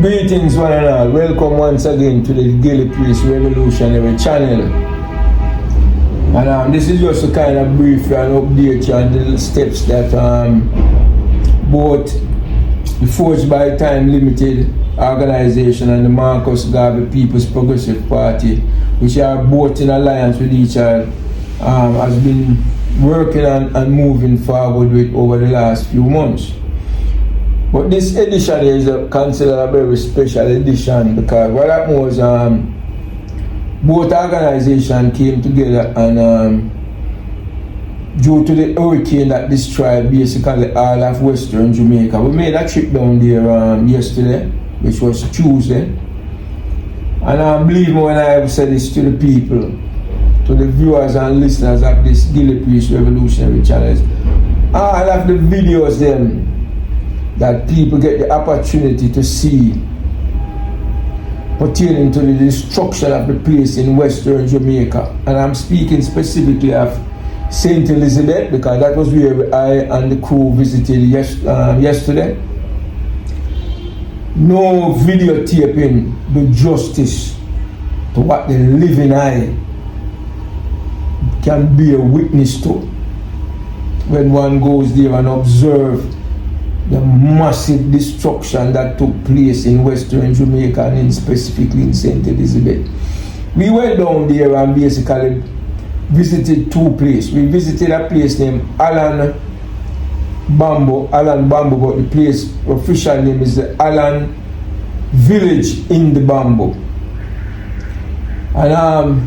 Greetings one and all, welcome once again to the Gillie Revolutionary channel. And this is just to kind of brief you and update you on the steps that both the Forged by Time Limited organization and the Marcus Garvey People's Progressive Party, which are both in alliance with each other, has been working and moving forward with over the last few months. But this edition is considered a very special edition because what happened was both organizations came together and due to the hurricane that destroyed basically all of Western Jamaica, we made a trip down there yesterday, which was Tuesday. And believe me when I said this to the people, to the viewers and listeners of this Gillie Revolutionary channel, all of the videos then that people get the opportunity to see pertaining to the destruction of the place in Western Jamaica. And I'm speaking specifically of St. Elizabeth because that was where I and the crew visited yesterday. No videotaping the justice to what the living eye can be a witness to when one goes there and observe the massive destruction that took place in Western Jamaica and specifically in St. Elizabeth. We went down there and basically visited two places. We visited a place named Alan Bamboo, but the place official name is the Alan Village in the Bamboo. And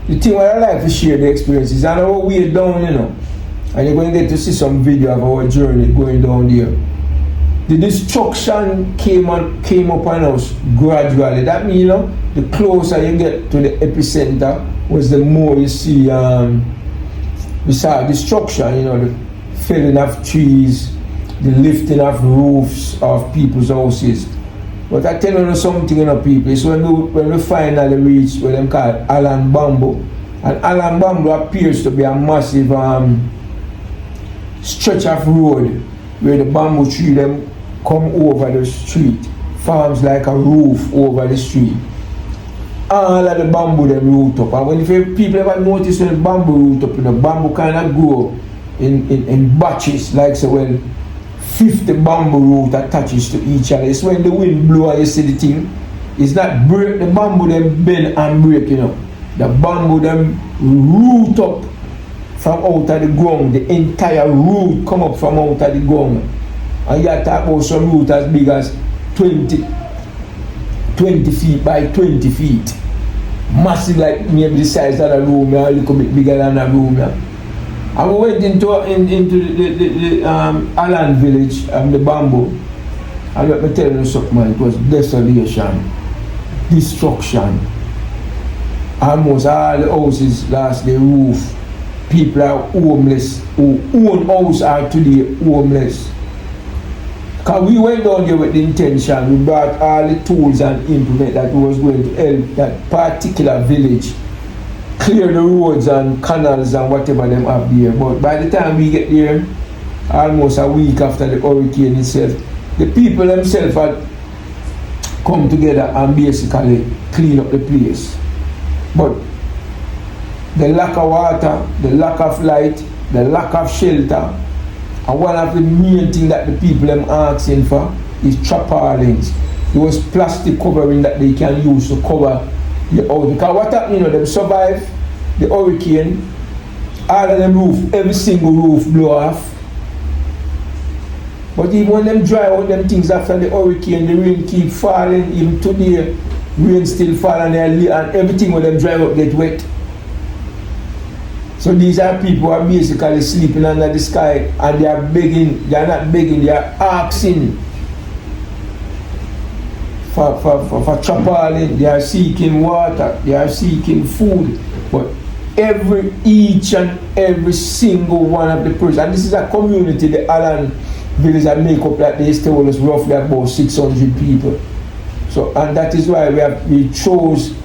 the thing what I like to share the experiences, and our way down, you know, and you're going to get to see some video of our journey going down there. The destruction came up on us gradually. That means, you know, the closer you get to the epicenter was the more you see we saw destruction, you know, the felling of trees, the lifting of roofs of people's houses. But I tell you something, you know, people, it's when we finally reach what them call Alan Bamboo. And Alan Bamboo appears to be a massive stretch of road where the bamboo tree them come over the street, forms like a roof over the street. All of the bamboo them root up, and when people ever notice when bamboo root up, you know, bamboo kind of grow in batches, like so when 50 bamboo root attaches to each other. It's when the wind blow and you see the thing, it's not break, the bamboo them bend and break, you know. The bamboo them root up from out of the ground, the entire root come up from out of the ground. And you talk about some root as big as 20 feet by 20 feet. Massive, like maybe the size of a room, a little bit bigger than a room. And we went into the Alan village and the Bamboo. And let me tell you something, man, it was desolation, destruction. Almost all the houses lost their roof. People are homeless, who own house are today homeless. Because we went down there with the intention, we brought all the tools and implement that was going to help that particular village clear the roads and canals and whatever them have there. But by the time we get there, almost a week after the hurricane itself, the people themselves had come together and basically clean up the place. But the lack of water, the lack of light, the lack of shelter, and one of the main things that the people are asking for is tarpaulins. Those plastic covering that they can use to cover the house. Because what happened, you know, them survive the hurricane, all of them roof, every single roof blow off. But even when them dry out them things after the hurricane, the rain keep falling, even today, rain still falling and everything when them dry out get wet. So these are people who are basically sleeping under the sky and they are begging, they are not begging, they are asking for tarpaulin, they are seeking water, they are seeking food. But each and every single one of the persons, and this is a community, the Alan village that make up that they told us roughly about 600 people. So, and that is why we chose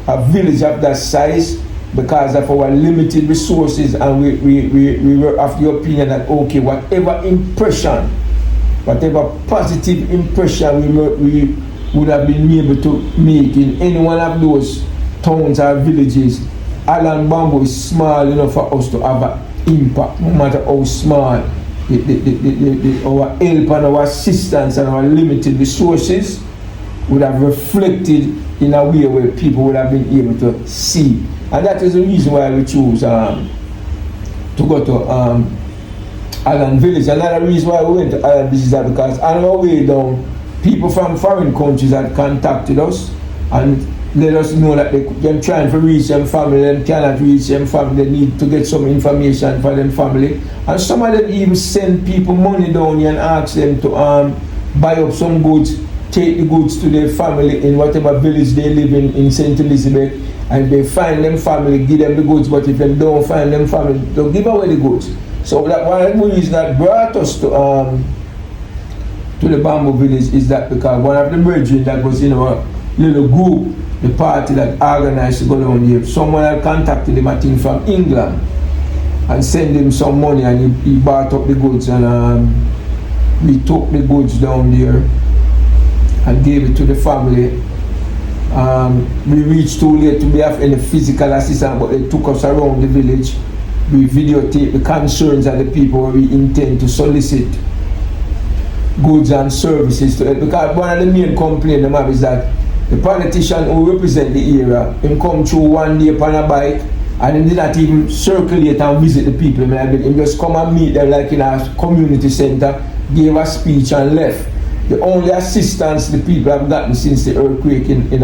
a village of that size, because of our limited resources, and we were of the opinion that okay, whatever impression whatever positive impression we would have been able to make in any one of those towns or villages, Island Bamboo is small enough for us to have an impact, no matter how small. Our help and our assistance and our limited resources would have reflected in a way where people would have been able to see. And that is the reason why we choose to go to Island Village. Another reason why we went to Island Village is that because on our way down, people from foreign countries had contacted us and let us know that they're trying to reach them family, them cannot reach them family, they need to get some information for them family. And some of them even send people money down here and ask them to buy up some goods, take the goods to their family in whatever village they live in St. Elizabeth, and they find them family, give them the goods, but if they don't find them family, they'll give away the goods. So that one of the reasons that brought us to the Bamboo Village is that because one of the brethren that was in our little group, the party that organized to go down here, someone had contacted him, I think from England, and sent him some money, and he bought up the goods, and we took the goods down there and gave it to the family. We reached too late to be of any physical assistance, but they took us around the village. We videotaped the concerns of the people we intend to solicit goods and services to it. Because one of the main complaints they have is that the politician who represent the area, him come through one day upon a bike and he did not even circulate and visit the people. He just come and meet them like in a community center, gave a speech and left. The only assistance the people have gotten since the earthquake in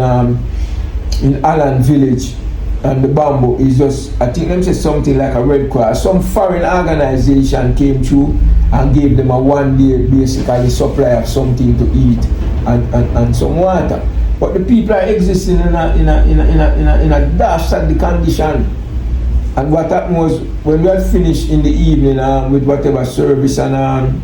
Island Village and the Bamboo is just, I think them say something like a Red Cross. Some foreign organization came through and gave them a one day basically supply of something to eat and some water. But the people are existing in a dastardly condition. And what happened was when we had finished in the evening with whatever service and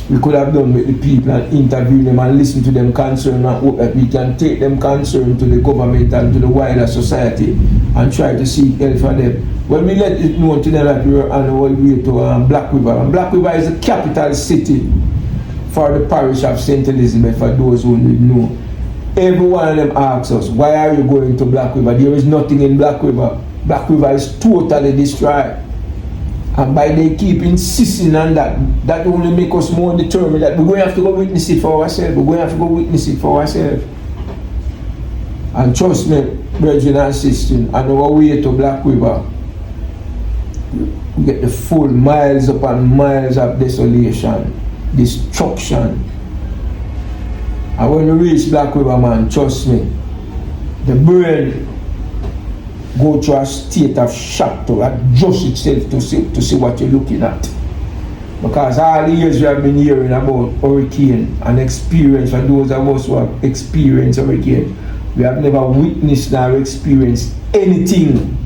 we could have done with the people and interview them and listen to them concern and hope that we can take them concern to the government and to the wider society and try to seek help for them. When we let it known to them that we were on our way to Black River, and Black River is the capital city for the parish of St. Elizabeth, for those who didn't know. Every one of them asks us, why are you going to Black River? There is nothing in Black River. Black River is totally destroyed. And by they keep insisting on that, that only make us more determined that we're going to have to go witness it for ourselves. We're going to have to go witness it for ourselves. And trust me, brethren and sisters, on our way to Black River, we get the full miles upon miles of desolation, destruction. And when we reach Black River, man, trust me, the brain go through a state of shock to adjust itself to see what you're looking at. Because all the years we have been hearing about hurricane and experience, for those of us who have experienced hurricane, we have never witnessed nor experienced anything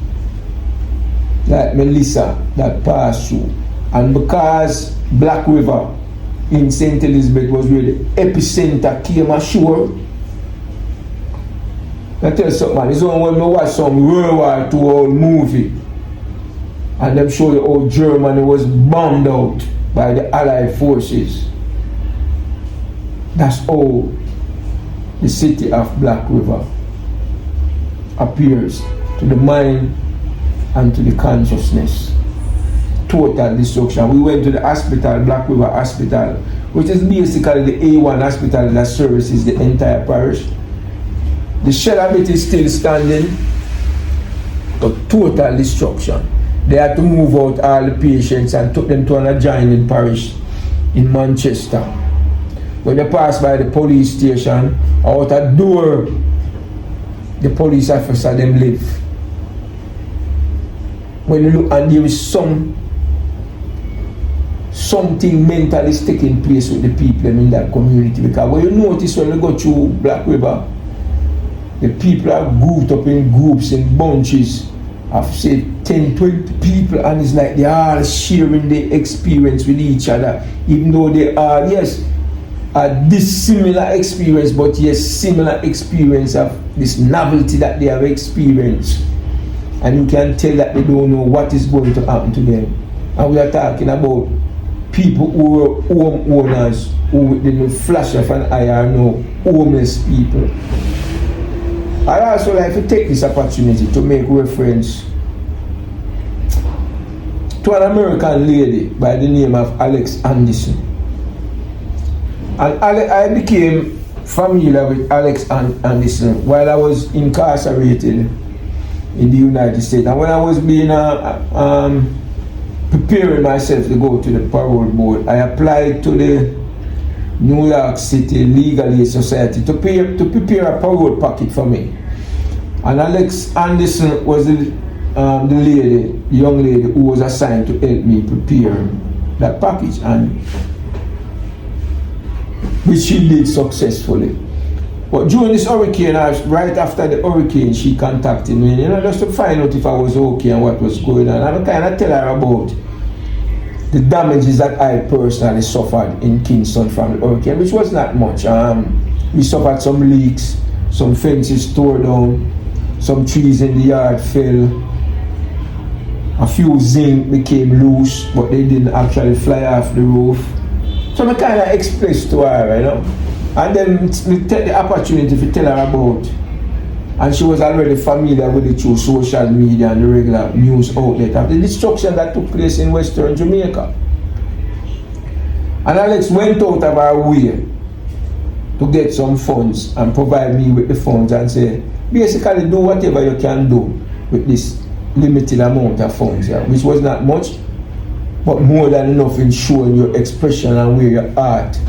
like Melissa that passed through. And because Black River in St. Elizabeth was where the epicenter came ashore, I tell you something, man, it's only when we watch some World War II old movie and them show you how Germany was bombed out by the Allied forces. That's how the city of Black River appears to the mind and to the consciousness. Total destruction. We went to the hospital, Black River Hospital, which is basically the A1 hospital that services the entire parish. The shell of it is still standing, but total destruction. They had to move out all the patients and took them to an adjoining parish in Manchester. When they passed by the police station, out a door, the police officer them live. When you look, and there is something mentally taking place with the people in that community. Because when you notice when you go through Black River, the people are grouped up in groups, in bunches of say 10, 20 people, and it's like they are all sharing their experience with each other, even though they are, yes, a dissimilar experience, but yes, similar experience of this novelty that they have experienced. And you can tell that they don't know what is going to happen to them. And we are talking about people who were home owners who didn't flash of an eye are now homeless people. I'd also like to take this opportunity to make reference to an American lady by the name of Alex Anderson. And I became familiar with Alex Anderson while I was incarcerated in the United States. And when I was being preparing myself to go to the parole board, I applied to the New York City Legal Aid Society to prepare a parole packet for me. And Alex Anderson was the young lady who was assigned to help me prepare that package, and which she did successfully. But during this hurricane, right after the hurricane, she contacted me, just to find out if I was okay and what was going on. And I kind of tell her about the damages that I personally suffered in Kingston from the hurricane, which was not much. We suffered some leaks, some fences tore down, some trees in the yard fell, a few zinc became loose, but they didn't actually fly off the roof. So I kind of expressed to her, and then we take the opportunity to tell her about, and she was already familiar with it through social media and the regular news outlet of the destruction that took place in Western Jamaica. And Alex went out of her way to get some funds and provide me with the funds and say, basically do whatever you can do with this limited amount of funds, which was not much, but more than enough in showing your expression and where your heart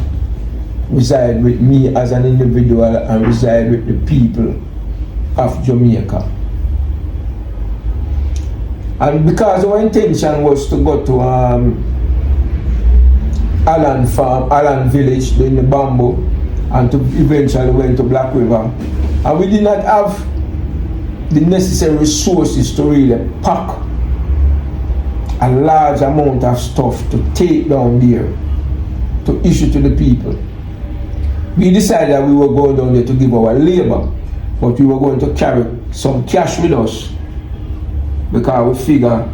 reside with me as an individual and reside with the people of Jamaica. And because our intention was to go to Allen Farm, Allen Village in the Bamboo, and to eventually went to Black River, and we did not have the necessary resources to really pack a large amount of stuff to take down there to issue to the people. We decided that we were going down there to give our labor, but we were going to carry some cash with us, because we figure,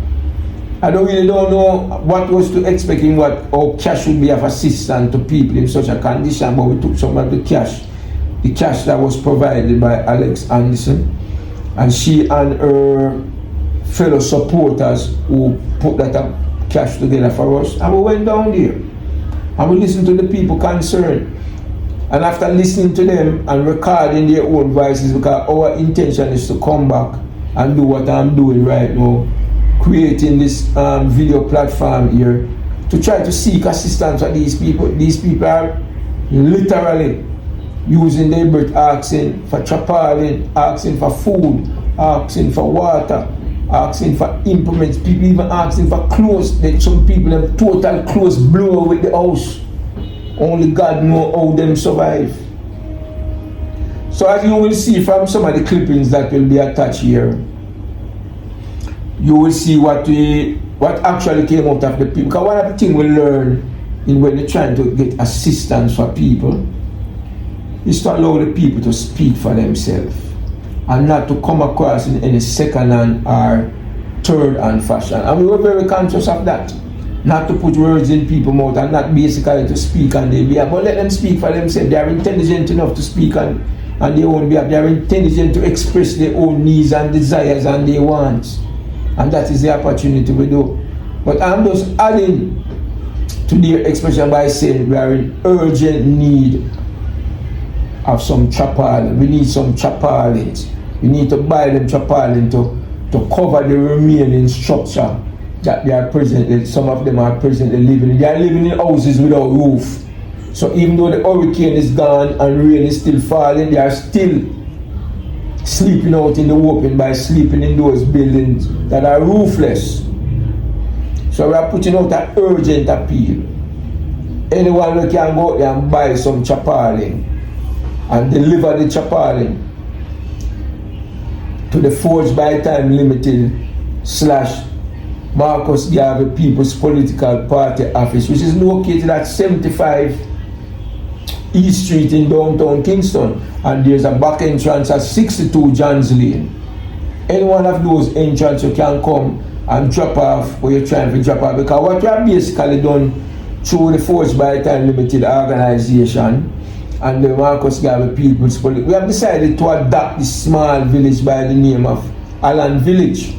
I don't know what was to expect in what our cash would be of assistance to people in such a condition, but we took some of the cash that was provided by Alex Anderson, and she and her fellow supporters who put that cash together for us, and we went down there and we listened to the people concerned. And after listening to them and recording their own voices, because our intention is to come back and do what I'm doing right now, creating this video platform here to try to seek assistance for these people. These people are literally using their breath, asking for tarpaulin, asking for food, asking for water, asking for implements, people even asking for clothes. Some people have total clothes blow with the house. Only God knows how them survive. So as you will see from some of the clippings that will be attached here, you will see what actually came out of the people. Because one of the things we learn when you're trying to get assistance for people is to allow the people to speak for themselves and not to come across in any second-hand or third-hand fashion. And we were very conscious of that. Not to put words in people's mouth and not basically to speak on their behalf, but let them speak for themselves. They are intelligent enough to speak on their own behalf. They are intelligent to express their own needs and desires and their wants. And that is the opportunity we do. But I'm just adding to their expression by saying we are in urgent need of some tarpaulin. We need some tarpaulins. We need to buy them tarpaulin to cover the remaining structure that they are presently, some of them are presently living in. They are living in houses without roof. So even though the hurricane is gone and rain is still falling, they are still sleeping out in the open by sleeping in those buildings that are roofless. So we are putting out an urgent appeal. Anyone who can go out there and buy some tarpaulin and deliver the tarpaulin to the Forged by Time Limited / Marcus Garvey People's Political Party office, which is located at 75 East Street in downtown Kingston, and there's a back entrance at 62 Johns Lane. Any one of those entrances you can come and drop off what you're trying to drop off, because what you have basically done through the Forged by Time Limited organization and the Marcus Garvey People's Police, we have decided to adopt this small village by the name of Allen Village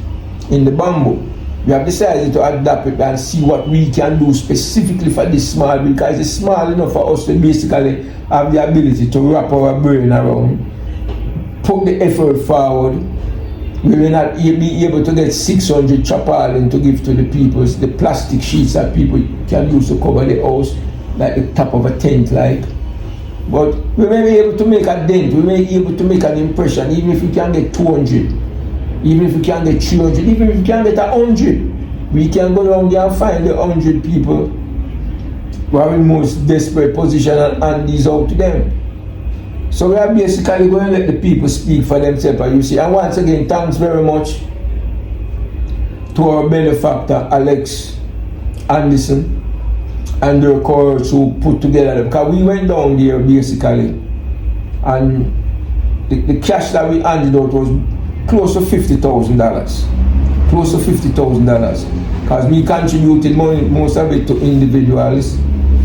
in the Bamboo. We have decided to adapt it and see what we can do specifically for this small, because it's small enough for us to basically have the ability to wrap our brain around, put the effort forward. We will not be able to get 600 tarpaulin to give to the people, the plastic sheets that people can use to cover the house, like the top of a tent, like. But we may be able to make a dent, we may be able to make an impression, even if we can get 200. Even if we can get 300, even if we can get 100, we can go down there and find the 100 people who are in most desperate position and hand these out to them. So we are basically going to let the people speak for themselves, you see. And once again, thanks very much to our benefactor, Alex Anderson, and their courage who put together, because we went down there basically, and the cash that we handed out was close to $50,000. Close to $50,000. Because we contributed money, most of it to individuals.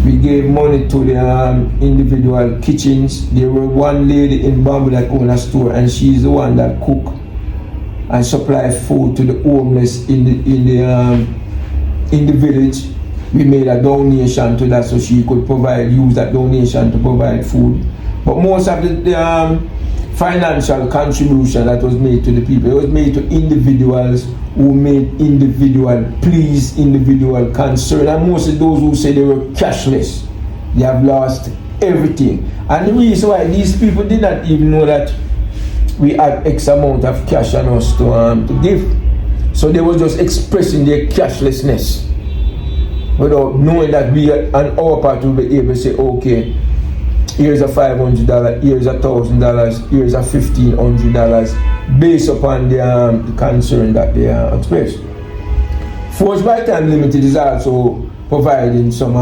We gave money to the individual kitchens. There was one lady in Bamboo that owned a store, and she's the one that cook and supply food to the homeless in the village. We made a donation to that so she could use that donation to provide food. But most of the financial contribution that was made to the people, it was made to individuals who made please individual concern, and most of those who say they were cashless, they have lost everything. And the reason why these people did not even know that we had X amount of cash on us to give, so they were just expressing their cashlessness without knowing that we on our part will be able to say, okay, here's a $500, here's $1,000, here's a $1,500, based upon the concern that they expressed. Forged by Time Limited is also providing some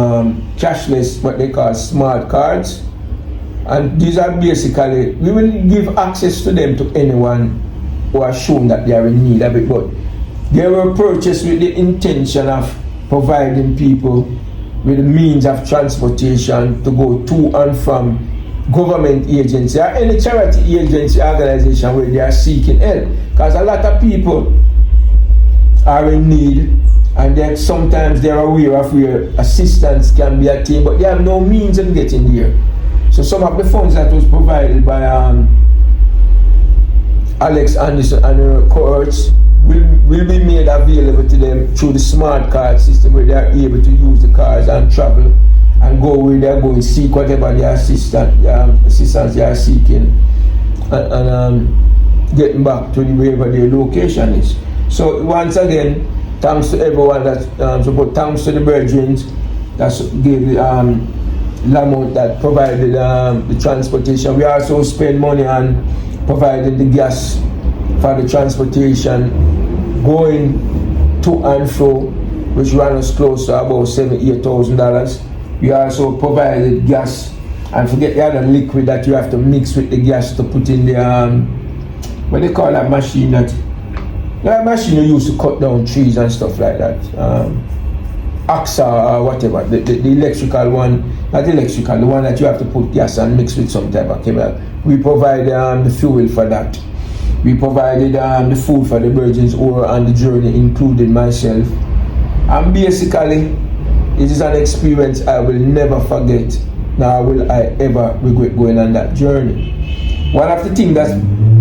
cashless, what they call smart cards, and these are basically, we will give access to them to anyone who has shown that they are in need of it, but they were purchased with the intention of providing people with the means of transportation to go to and from government agency or any charity agency organization where they are seeking help. Because a lot of people are in need, and sometimes they're aware of where assistance can be attained, but they have no means of getting there. So some of the funds that was provided by Alex Anderson and her cohorts will be made available to them through the smart card system, where they are able to use the cards and travel and go where they are going, seek whatever the assistance they are seeking, and getting back to wherever their location is. So once again, thanks to everyone that support, thanks to the brethren that gave the Lamont that provided the transportation. We also spend money on providing the gas for the transportation going to and fro, which ran us close to about $78,000. We also provided gas, and forget the other liquid that you have to mix with the gas to put in the what they call that machine, that machine you use to cut down trees and stuff like that, AXA or whatever, the electrical one, not electrical, the one that you have to put gas and mix with some type of chemical. We provide the fuel for that. We provided the food for the virgins who were on the journey, including myself. And basically, it is an experience I will never forget, nor will I ever regret going on that journey. One of the things that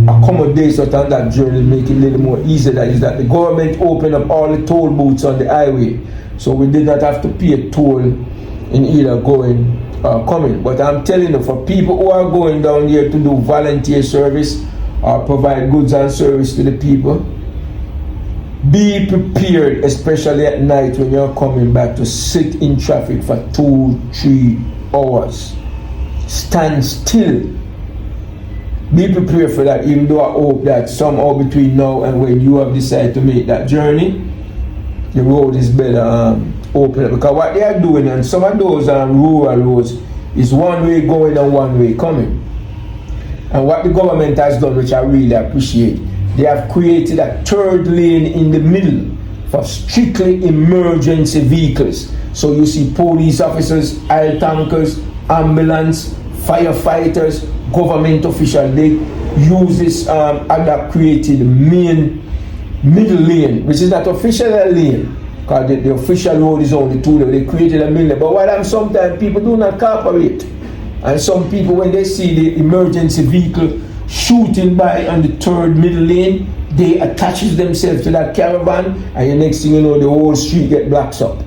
accommodates us on that journey, make it a little more easier, that is that the government opened up all the toll booths on the highway, so we did not have to pay a toll in either going or coming. But I'm telling you, for people who are going down here to do volunteer service or provide goods and service to the people, be prepared, especially at night when you're coming back, to sit in traffic for 2-3 hours. Stand still. Be prepared for that, even though I hope that somehow between now and when you have decided to make that journey, the road is better open up. Because what they are doing on some of those rural roads is one way going and one way coming. And what the government has done, which I really appreciate, they have created a third lane in the middle for strictly emergency vehicles. So you see police officers, oil tankers, ambulance, firefighters, government officials, they use this ADAP created main middle lane, which is not official lane, because the official road is only 2 lanes. They created a middle lane. But what happens sometimes, people do not cooperate. And some people, when they see the emergency vehicle shooting by on the 3rd middle lane, they attaches themselves to that caravan, and the next thing you know, the whole street get blocks up.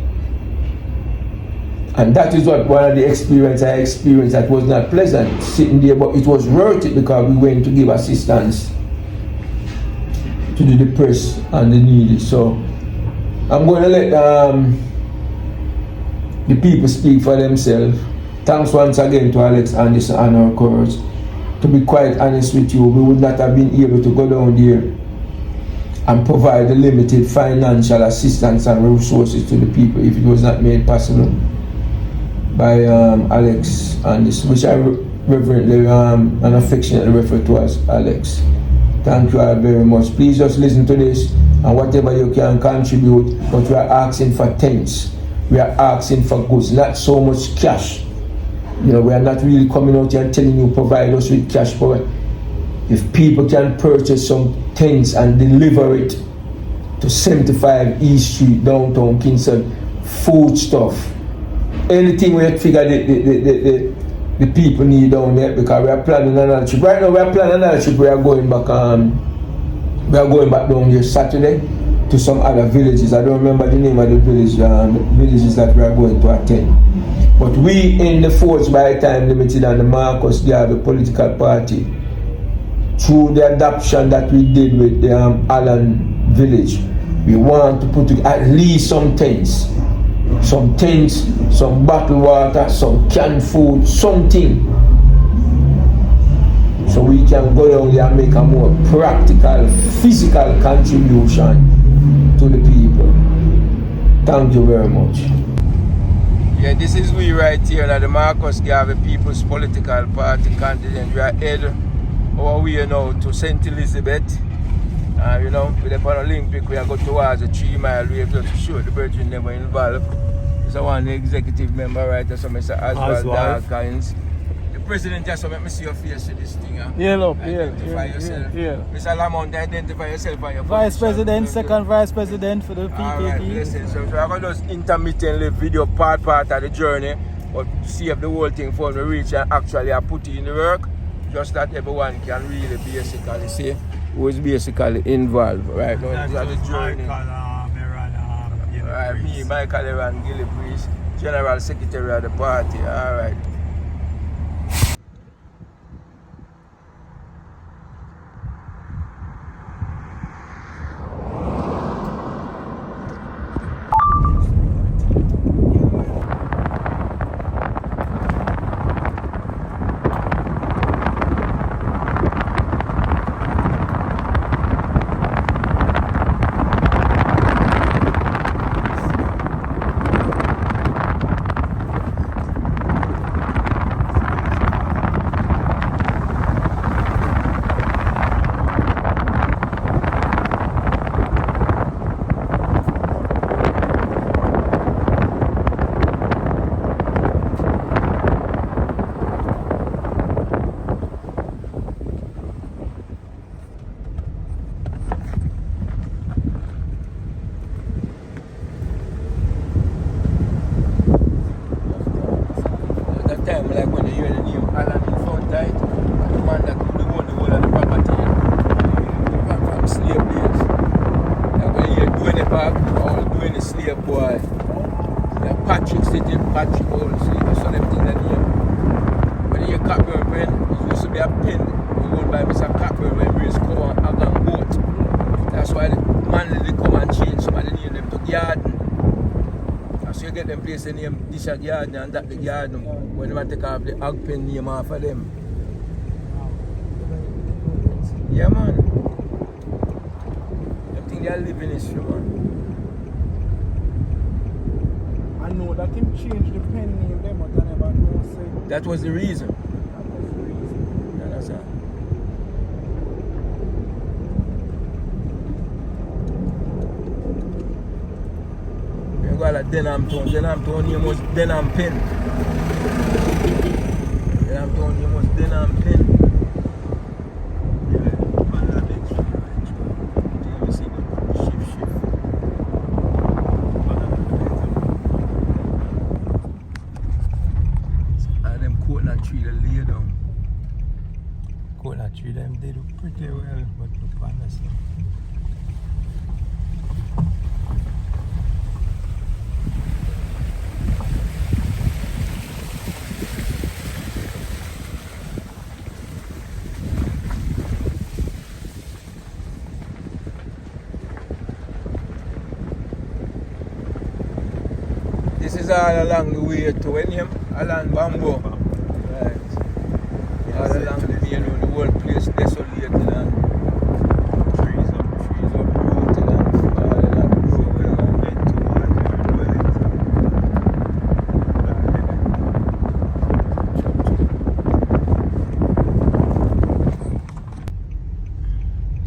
And that is what one of the experience I experienced that was not pleasant, sitting there, but it was worth it because we went to give assistance to the depressed and the needy. So I'm going to let the people speak for themselves. Thanks once again to Alex Anderson and our course. To be quite honest with you, we would not have been able to go down there and provide the limited financial assistance and resources to the people if it was not made possible by Alex Anderson, which I reverently and affectionately refer to as Alex. Thank you all very much. Please just listen to this and whatever you can contribute, but we are asking for things. We are asking for goods, not so much cash. You know, we are not really coming out here and telling you provide us with cash, but if people can purchase some things and deliver it to 75 East Street, downtown Kingston, food stuff, anything we figure the people need down there, because we are planning another trip. Right now we are planning another trip. We are going back down here Saturday to some other villages. I don't remember the name of the villages that we are going to attend. But we in the Force by Time Limited and the Marcus Garvey political party, through the adoption that we did with the Allen village, we want to put at least some tents, some bottled water, some canned food, something, so we can go down there and make a more practical, physical contribution to the people. Thank you very much. Yeah, this is we right here at the Marcus Garvey People's Political Party candidate. We are headed our way now to St. Elizabeth. You know, with the Olympic, we are going towards a 3 mile way just to show the brethren never involved. So one the executive member right there, so Mr. Oswald Darkins. The president just let me see your face with this thing. Yeah, look, identify yourself. Yeah. Mr. Lamont, identify yourself and your Vice President, second Vice President for the PPP. Alright, listen, so we're going to just intermittently video part of the journey, but see if the whole thing for me reach and actually I put it in the work, just that everyone can really basically see who is basically involved right now in the journey. Alright, me, Michael Eran, Gillie Priest, General Secretary of the party. Alright. The name Dishak Yard and that the yard when they take off the hog pen name off of them. Yeah man. I think they are living history man. I know that him changed the pen name them but I never know say. That was the reason. That was the reason. You understand? Go call it Denham Town. Denham Town name was Denham Pen. Denham Town name was Denham Pen. And them coconut tree that lay down. Coconut tree them they do pretty well, but look at this. This is all along the way to William, along Bamboo. Right. All along the main road, the whole place desolated and trees up rooted and falling and broken and went towards your dwellings.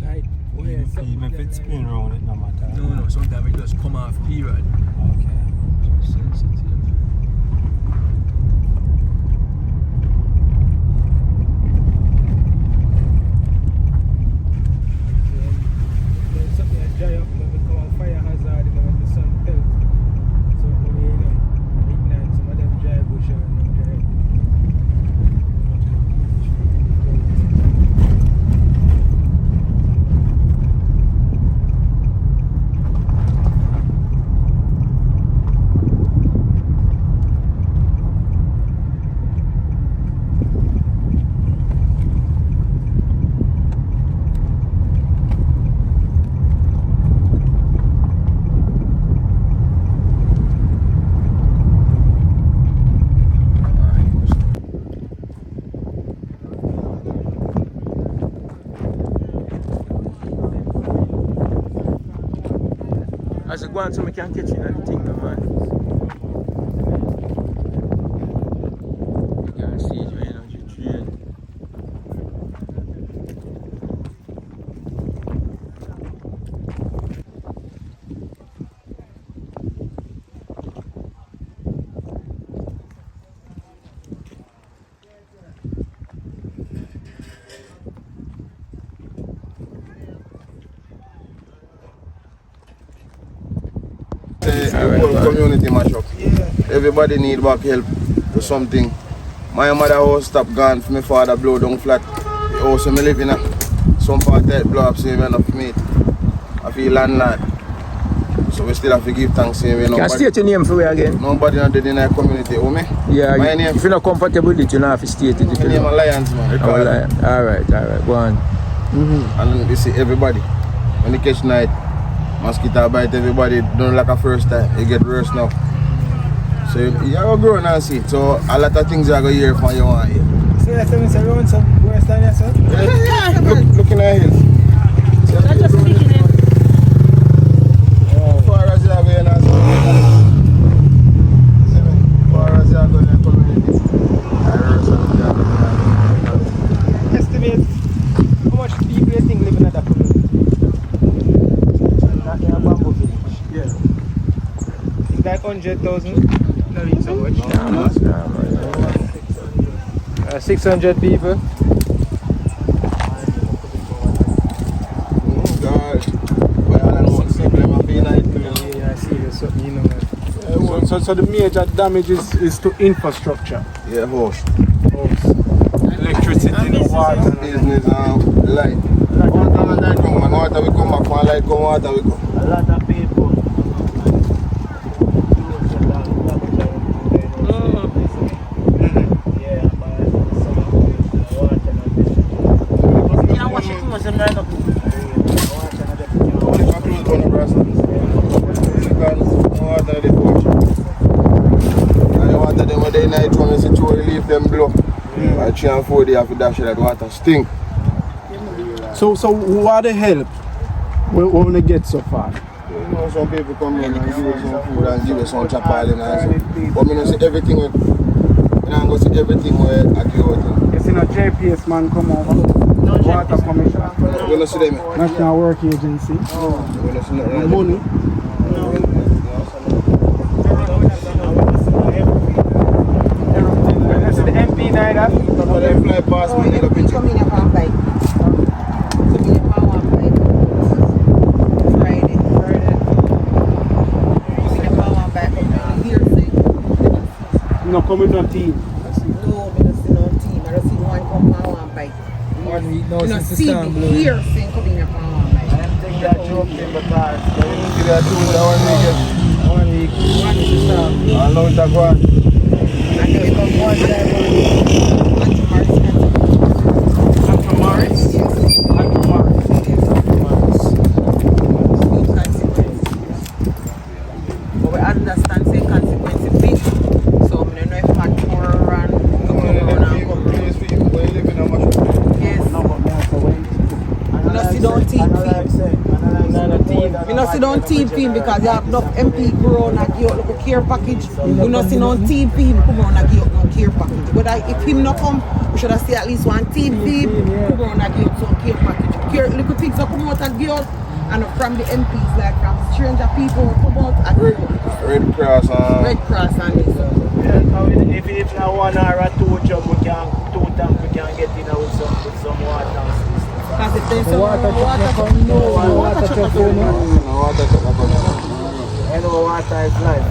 Right. Even if it's spin around it, no matter. No, sometimes it just come off period. Okay. Sensitive. Something that dry up, when we come on fire hazard, when the sun tells. So, midnight, some of them dry bush and them dry. As I go on, so I can catch in anything, man. You can see it, your energy train. The whole community mashup. Everybody need back help with something. My mother house stop gone for my father blow down flat. The house I live in, some part that blow up same enough meat. I feel landlord. So we still have to give thanks same way. Can you state your name for me again? Nobody not dead in our community, oh me? Yeah, my name, if you're not comfortable with it, you don't have to state it. my name is Lions, man. Oh, Lion. Alright, go on. And then we see everybody. When you catch night, mosquito bite everybody, don't like a first time. You get worse now. So you are grow and see. So a lot of things you are going to hear from you want to hear. So you have to around some worse than yourself? Yeah, looking at hills. So Not just speaking it. as far as you are going as far as you are going to community, I heard something you are going to Estimate how much people you think live in that community? Not in a bamboo village. Yeah. It's like 100,000. No, it's so much. 600 people. Oh God. Well, I know what's the problem of being like Yeah, I see this. So, you know. So the major damage is to infrastructure. yeah, host. Electricity, water. Business and light. Water and light come, and water we come back, one light come, water we come. A lot of people. Yeah, wash it was them right up. Only for clothes on the brass. Because no water in the porch. And the water them when they night come, you see two leave them blow. By 3 and 4 days after that shit, that water stink. So what the help we only get so far? You know, some people come in and give you some food and give you some chapali and so. But I don't see everything with, I don't go see everything where I give out. You see no JPS man come over, water commission, You don't see them. National Work Agency, You don't see nothing. money. not come with no team. No, I don't see no team. I don't see one come for one bike. 1 week now You don't since the see storm me blew. here saying come in for one bike. I think that joke thing because they didn't see that too that 1 week. 1 week. One is the storm. I know it's a go on. And then come one time After Morris. After Morris. But we understand say consequences big. So I don't know if much more run to come around and come around. Yes. We don't sit down team feed. We don't sit down team feed because you have enough MP grown and give out a care package. We don't sit down team feed come around and give out no care package. But if him not come, we should have seen at least one team feed come around and give out some care package. Care little things that come out and give out. And from the MPs, like from stranger people who come out and give out. Red Cross and this. If now 1 or 2 job, we can 2 tank we can get in with some water. Because if there's some water No water truck I know water is life.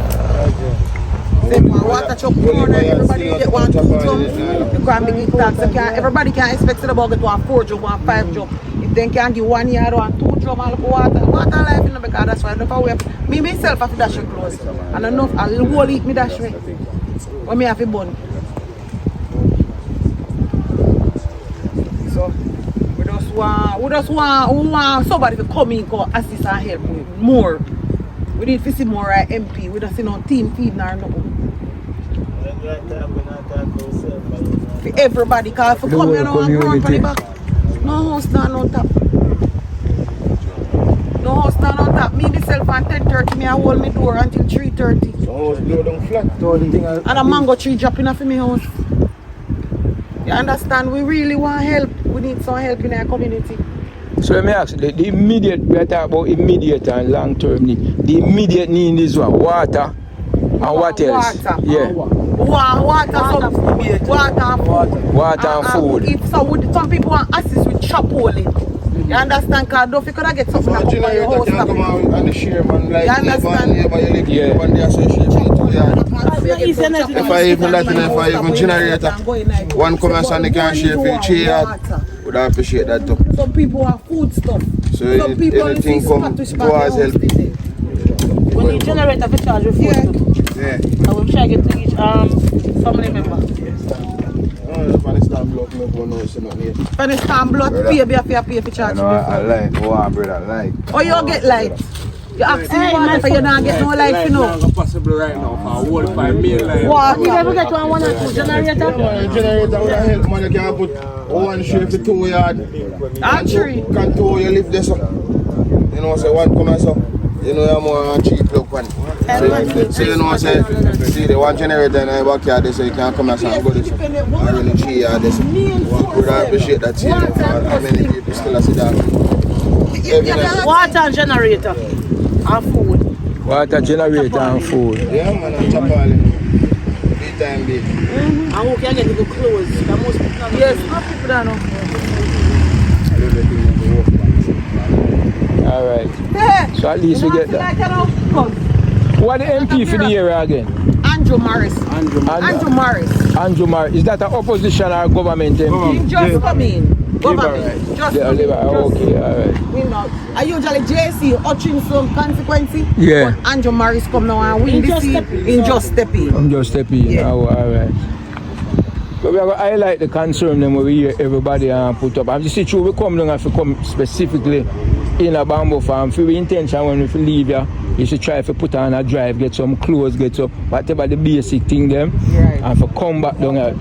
Then one water truck corner, everybody get 1, 2 drums. You can't make it tax. Everybody can expect about get 1 4 drum, 1 5 drum. If they can give 1 yard, 1 2 drum, and look water life, you know, because that's why enough away. Me myself have to dash it close. And enough, I'll whole eat me dash way. When me have to burn. So we just want somebody to come in and assist and help more. We need to see more MP. We don't see no team feeding or nothing. For everybody, because if you come here now and ground from the back, no house down on top. No house down on top. Me myself at 10:30, me I hold my door until 3:30. So house blow down flat. And a mango tree dropping off in my house. You understand? We really want help. We need some help in our community. So let me ask you, the immediate, we are talking about immediate and long term need. The immediate need is what? Water and what else? Water. Yeah. Water And food. If some people want assist with chopoling. You understand? Because if you could get something So a up by your generator house. can come out and the share man like You understand? neighbor you live Yeah. one day association to yard. If I even that if I even generator, one come and Sunday can share for each yard. Would I appreciate that too. Some people have food stuff. So Some people anything come towards help. When you generate a charge with food, Yeah. I will try to get to each family member. Oh, the Afghanistan block me for no say nothing yet. Afghanistan blood pay for charge. I like, oh brother, I like. Oh, you get light. You ask me water for you not get no light, you know. Not possible right now for a whole 5 million life. You never get 1 or 2 generator? Generator would help man, you can put one share for 2 yard. And 3. Can 2 you live there so. You know say one come and so. You know you're more cheap look one. So you know say see the one generator in the backyard there so you can come and say go this. I really 3 yard there so. Would I appreciate that too. How many people still see that? Water and generator and food. Water, generator and food. Yeah man, I'm Chapali. Big time big. And who can get the clothes? The most people Yes, not people that know. Alright. So at least we get that. What the MP for the area again? Andrew Morris. Andrew Morris. Andrew Morris. Is that an opposition or government MP? He just come in. Government. Just come in. Okay, alright. You know, I usually JC watching some consequence. Yeah. But Andrew Morris come now and win this seat in just step in. I'm just stepping in. Yeah. Oh, alright. But we are going to highlight the concern them where we hear everybody put up. I'm just true we come down and if we come specifically in a bamboo farm. For we intention when we leave here, you should try to put on a drive, get some clothes, get some whatever the basic thing them, Right. and for come back down here.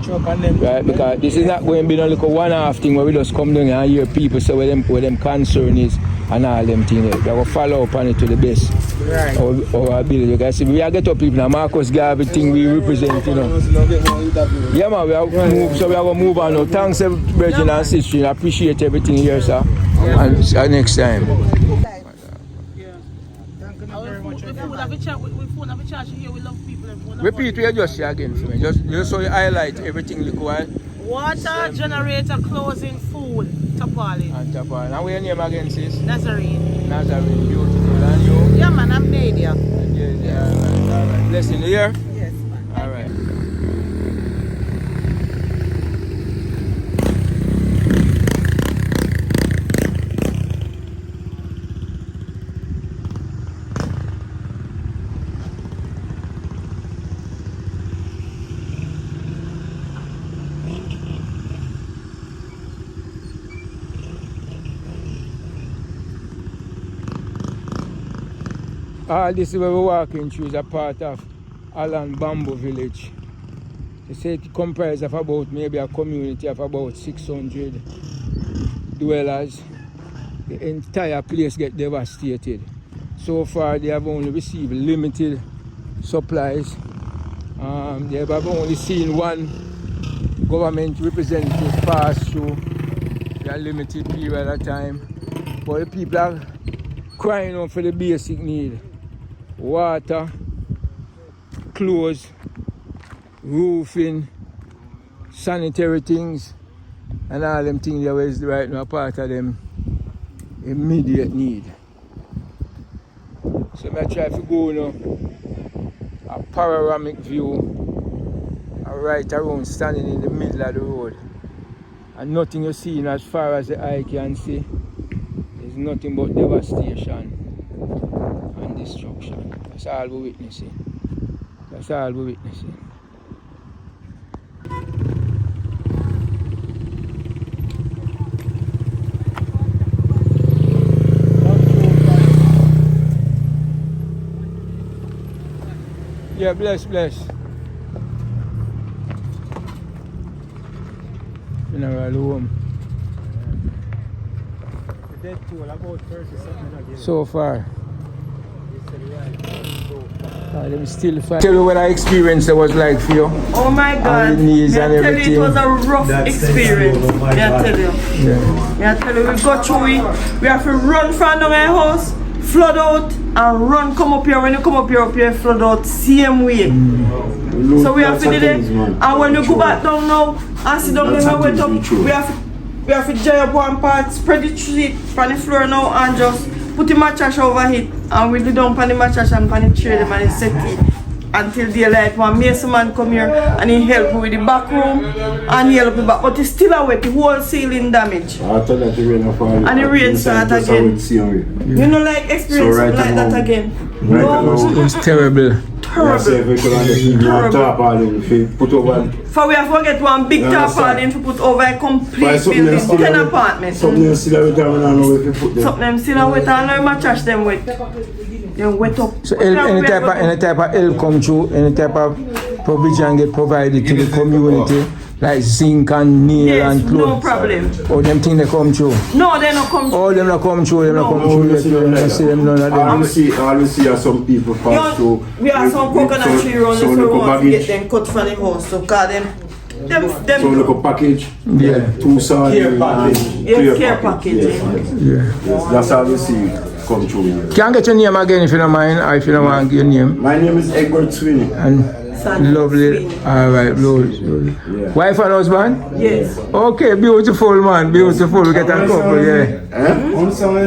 Right, because this is not going to be no like a one-off thing where we just come down here and hear people say where them concern is and all them things. We are going to follow up on it to the best. Right. Our ability. Guys, see, we are get up people now. Marcus got everything we represent, you know. Yeah, man, we are move, so we are going to move on now. Thanks, Virgin and Sister. I appreciate everything here, sir. And see you next time. Repeat what you just say again for me. Just so you highlight everything look while. Water, generator, clothing, food, Tapali. And Tapali. And what's your name again, sis? Nazarene. Nazarene, beautiful. And you? Yeah, man, I'm Nadia. Yeah, alright. Blessing you here? Yes, man. Alright. this is where we're walking through is a part of Alan Bamboo Village. They say it comprises of about maybe a community of about 600 dwellers. The entire place get devastated. So far they have only received limited supplies. They have only seen one government representative pass through a limited period of time. But the people are crying out for the basic need. Water, clothes, roofing, sanitary things, and all them things that is right now part of them immediate need. So I try to go now a panoramic view right around standing in the middle of the road. And nothing you're seeing as far as the eye can see is nothing but devastation and destruction. That's all we're witnessing. That's all we're witnessing. Yeah, bless. Funeral home. The dead toll about 30 something again. So far. Them still fighting. Tell you what I experienced it was like for you. Oh my God. And the knees and tell everything. you it was a rough experience. I tell you. Yeah. I tell you, we go through it. We have to run from down our house, flood out, and run come up here. When you come up here, flood out same way. So we have to do that. And when you go back down now and sit down there and wait up, we have to dry up one part, spread the sheet on the floor now and just put the mattress over it. And we do down on the mattress and on the tray them and set it until daylight. One mason man come here and he help with the back room and he help the back. But it's still away, the whole ceiling damage. After that the rain fall. And the rain start again. You know like experience So right like now, that again? Right No. now, It was terrible. Terrible. Put over. For we have to get one big tarpaulin to put over a complete building, 10 apartments. Something still with them and I know if you put them. Something still wet and now my trash them wet. They wet up. So any type of help come through, any type of provision get provided to the community, like zinc and nail Yes, and clothes. no problem. All them things they come through. No, they don't come. All them not come through, No. You don't see them none of them. All we see are some people pass through. We have some coconut tree around the so floor, we want to baggage. get them cut from the house. So call them. So look a package. Yeah. 2 sardines. Yes, care package. Yeah. That's how we see it come through. Can I get your name again if you don't mind, or if you don't want your name? My name is Egbert Sweeney. And lovely. Alright, lovely. Yeah. Wife and husband? Yes. Okay, beautiful man, beautiful. We get a couple, yeah. On some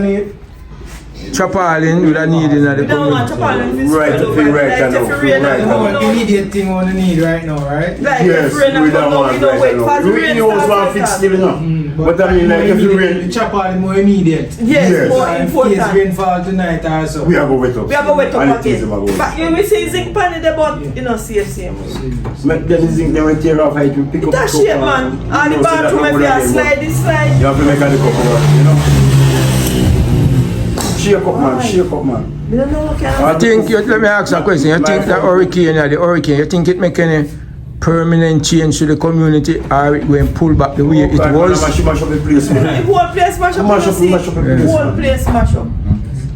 Tarpaulin with a need in the We don't want community. to Right, over. right, Like I know, if rain right, and I know. come down. Immediate thing on the need right now, right? Like Yes, if rain we and come don't down, want we don't wait for the rain You always want start to fix like still enough. But I mean, like if you rain, The chop all more immediate. Yes, Yes. more In case important. rainfall tonight also. we are going wet up. We have to wait And up it is again. about going. But you will see zinc pan in the but you know, same. Make them zinc, they will tear off height, we pick up That the shit, cup man. and- All the you know, so that bathroom, no if good you are again, slide, this slide. you have to make a cup of you know. Shake up, man. Shake up, man. We don't know what kind I think, let me ask a question. You think the hurricane, you think it make any permanent change to the community or it will pull back the way it was? Mash up the place, The man. whole place mash up. Mash you up, see? mash up the The place, whole man. place mash up.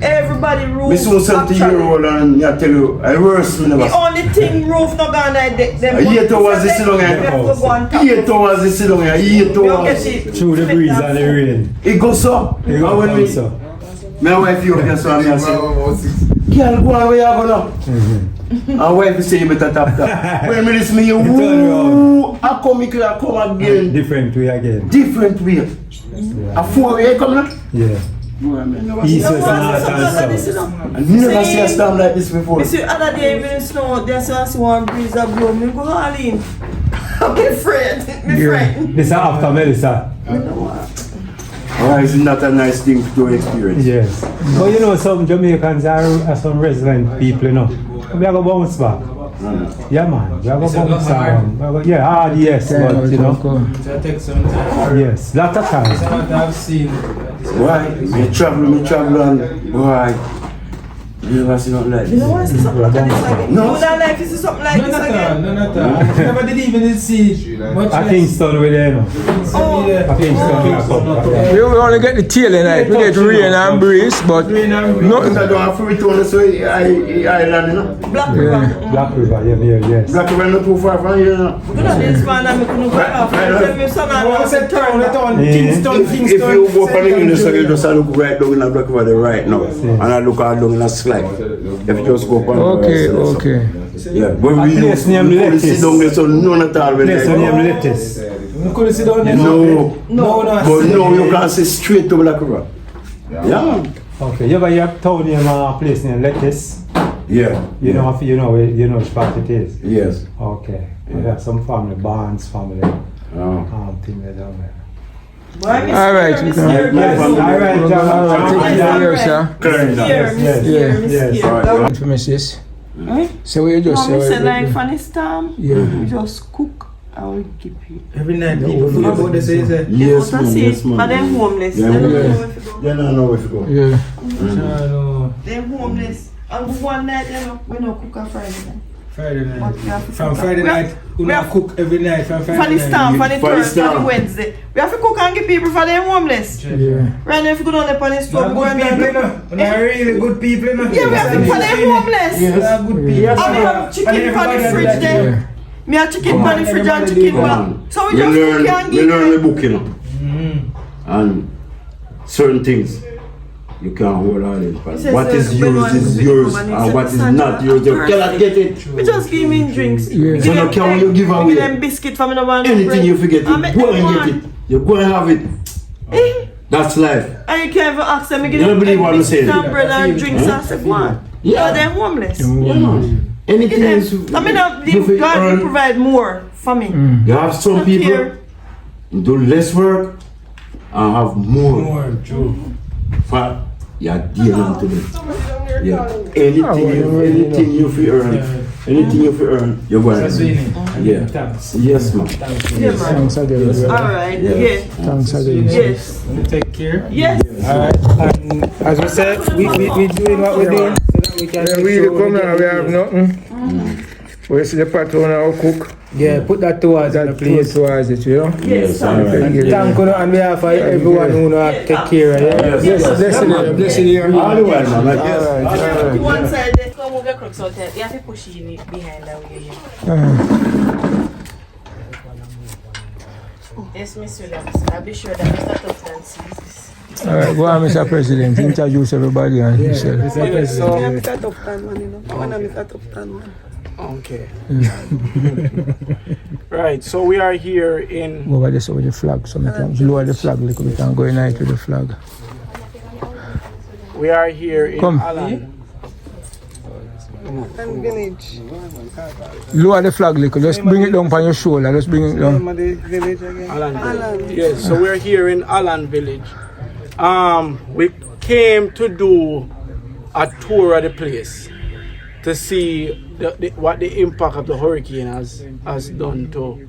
Everybody roof. Me soon 70-year-old and I tell you, I worse me never. The only thing roof not gonna them. 8 hours this long, We have to go on top. 8 hours this long, 8 We don't hours. get it. Through the breeze and the rain. It goes up. You And go when down, me, sir. my wife you here so me I say, girl go on where you go now. And wife say you better tap that. When me listen me, turn around. ooh, I come again. Different way again. Different way. A 4 way come now. Yeah. Boy, I never East, see- west, and south. I never see a storm like this before. You see, other day even snow, there's also one breeze that blow me. Go all in. I'm afraid. Me friend. This is after Melissa. Why is it not a nice thing to experience? Yes. But you know, some Jamaicans are some resident people, you know. We are going to bounce back. Yeah, man. We are going to bounce back. Yeah, hard, yes, but you know. It takes some time. Yes, lot of times. Some of I've seen. Why? Me travel and why? You never see nothing like this. You don't want to see something like this again? No. You don't like to see something like this again? None at all. I never did even see much I think Kingston with them. I think We only get the tail night. We get rain and breeze, but nothing. I don't have free to so island, you know. Black River. Black River, yes. Black River not too far from here, you know. You know this man and me couldn't go off. Tell me son and I said turn back. If you go for the industry, you just look right down in the Black River right now. And I look out down in the slide. If you just go for Okay. Yeah, when we place named couldn't sit down there, so none at all. Place named Lettuce. You couldn't sit down there? No. No. But now you can see straight to Black River. Yeah. Okay, you ever hear town name place named Lettuce? Yeah. You know which part it is? Yes. Okay. We have some family, Barnes family. Thing they down there. All right, you can. Alright, John. Take care, sir. Yes. Mrs. So we just No, me say say, like funny storm. Yeah. We just cook and we keep it. Every night people forget what they say. Yes, But I man. see, Yes, man. but them homeless. Yeah, They don't yeah. know where to go. They don't know where to go. yeah. Them homeless. And one night, we no cook on Friday night. Friday But we night. have to From cook. Friday night, we we not have- cook every night. From For Friday the night. stamp, for the For the Thursday, for the stamp. Wednesday. We have to cook and give people for them homeless. Yeah. Right now, if you go down there on the store, Not we go good and people, you do- know. We're not really good people, you know. Yeah, we have to for them homeless. Not good people. And we have chicken for the fridge there. Yeah. Me have chicken for the fridge and chicken back. So we You just learn, cook and you give learn the them. book, you know. And certain things you can't hold on it. But says, what is when one yours is people yours, come and and say, what is "Son, not yours, you cannot get it. We just give me drinks. Yeah. We So now them can egg, you give we away give them biscuit for me no one. Anything you forget, you I make go them and one. get it. You go and have it. Eh? That's life. And you can't even ask them, we give You them don't believe egg, what I'm biscuit saying? and bread and drinks and say, go on. Yeah. They're homeless. Yeah. Anything Give else, them. I mean, you feel God will earn. provide more for me. You have some Not people here. do less work and have more. More, true. For you're dealing to them. Yeah. Anything you feel earn, anything you feel earn, you're going That's to what you earn. need. Yeah. Thanks. Yes, man. Yeah, man. Thanks again. All right. Yeah. Yeah. Thanks again. Yes. You take care. Yes. Alright, and as we said, we doing what we're doing so that we can Yeah, make we sure come get now, we have this. nothing. We see the pattern now cook. Yeah, put that towards the That place. towards it, you know? Yes, all And right. thank you on behalf of everyone who know take care of you. Bless you. All the while, man. Like, yes. To one side, they come move your crooks out there. You have to push it behind that way. Yes, Miss Williams. I'll be sure that Mr. Tufton sees this. Alright, go on, Mr. President. Introduce everybody and yourself. Mr. Tufton, man, you know. One of Mr. Tufton, man. Okay. Right, so we are here in Go over this with the flag, so we can lower the flag, like we can go in night with the flag. Alan. Village. Lower the flag, little. Just bring it down on your shoulder. Just bring it down. Village again. Alan. Yes, so we're here in Alan Village. We came to do a tour of the place to see what the impact of the hurricane has done to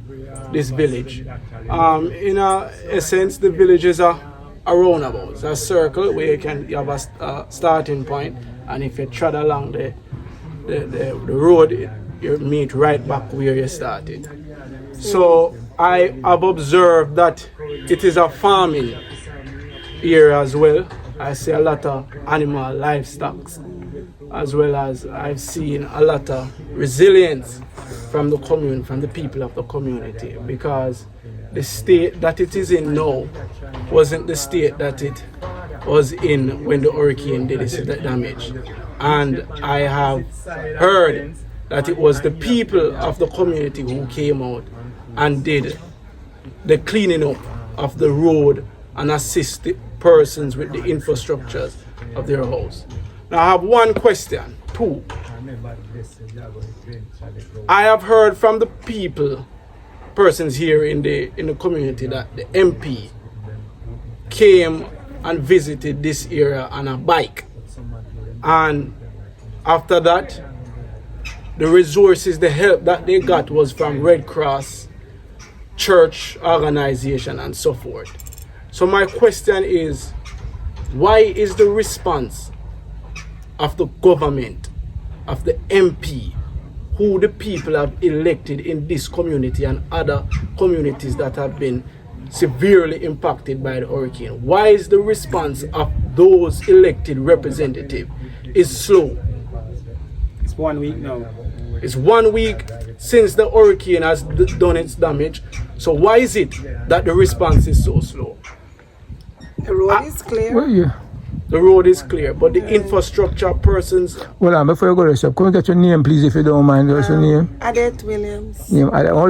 this village. In essence, the village is a roundabout, it's a circle where you have a starting point, and if you tread along the road, you meet right back where you started. So I have observed that it is a farming area as well. I see a lot of animal livestock, as well as I've seen a lot of resilience from the community, from the people of the community, because the state that it is in now wasn't the state that it was in when the hurricane did its damage. And I have heard that it was the people of the community who came out and did the cleaning up of the road and assisted persons with the infrastructures of their house. Now I have one question, two. I have heard from the persons here in the community, that the MP came and visited this area on a bike, and after that the resources, the help that they got was from Red Cross, church organization and so forth. So my question is, why is the response of the government, of the MP, who the people have elected in this community and other communities that have been severely impacted by the hurricane? Why is the response of those elected representatives is slow? It's 1 week now. It's 1 week since the hurricane has done its damage. So why is it that the response is so slow? The road is clear. Well, yeah. The road is clear, but the infrastructure persons. Well, before you go there, come get your name, please, if you don't mind. What's your name? Adet Williams. Name. How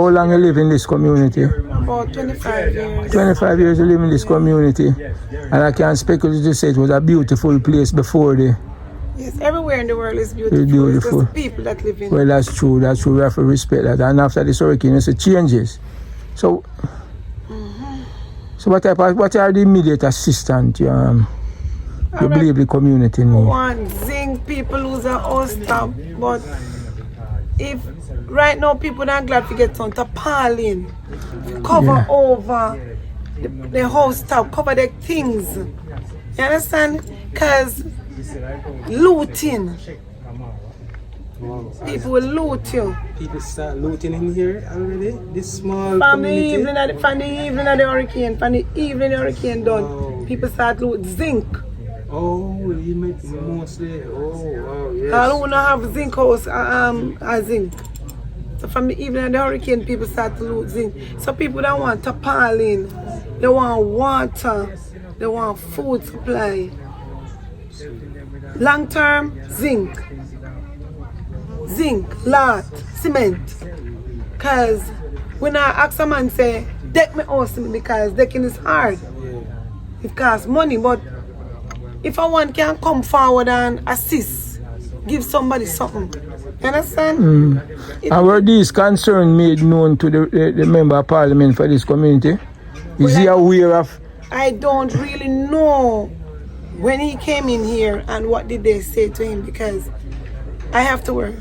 long you live in this community? About 25 years. 25 years you live in this community. And I can speculate to say it was a beautiful place before the. Yes, everywhere in the world is beautiful. It's beautiful. It's just the people that live in it. Well, that's true. That's true. We have to respect that. And after this hurricane, it's changes. So, so what are the immediate assistance you believe the community needs? One thing, people lose a house top, but if right now people are glad to get some tarpaulin, cover over the house top, cover the things. You understand? Because looting. People will loot you. People start looting in here already. This small From the community. evening of the hurricane done, people start loot zinc. Oh, you make mostly. Oh, wow, yes. I don't have zinc house, zinc. So from the evening of the hurricane, people start to loot zinc. So people don't want tarpaulin, they want water, they want food supply. Long term, zinc. Zinc, lot, cement. Because when I ask a man say, deck me house because decking is hard. It costs money, but if a one can come forward and assist, give somebody something. You understand? And were these concerns made known to the member of parliament for this community? Is he aware of? I don't really know when he came in here and what did they say to him, because I have to work.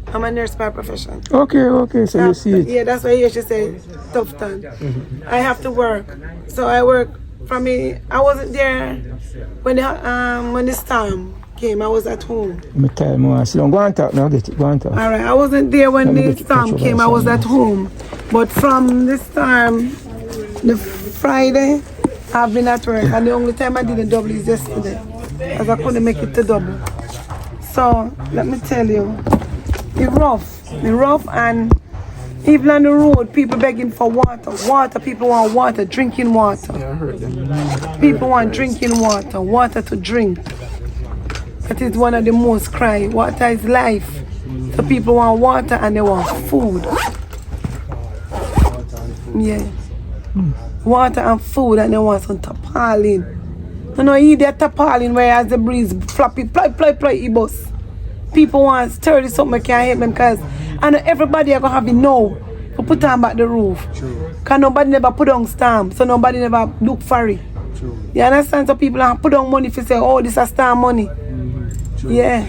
I'm a nurse by profession. Okay, so you see it. Yeah, that's why he should say tough time. I have to work. So I work from me. I wasn't there when the storm came. I was at home. Go on talk now, get it. Go on talk. Alright, I wasn't there when the storm came. I was at home. But from the storm, the Friday, I've been at work. And the only time I did a double is yesterday, as I couldn't make it to double. So let me tell you, it's rough, and even on the road, people begging for water. People want water, drinking water. Yeah, I heard them. People want drinking water to drink. That is one of the most cry. Water is life. So people want water and they want food. Yeah. Water and food, and they want some tarpaulin. You eat that tarpaulin where as the breeze floppy, play, bus. People want sturdy something can't help them, because I know everybody are gonna have it now to put on back the roof. Because nobody never put on stamp, so nobody never look for it. You understand? So people have put on money if you say, oh, this is stamp money. Yeah.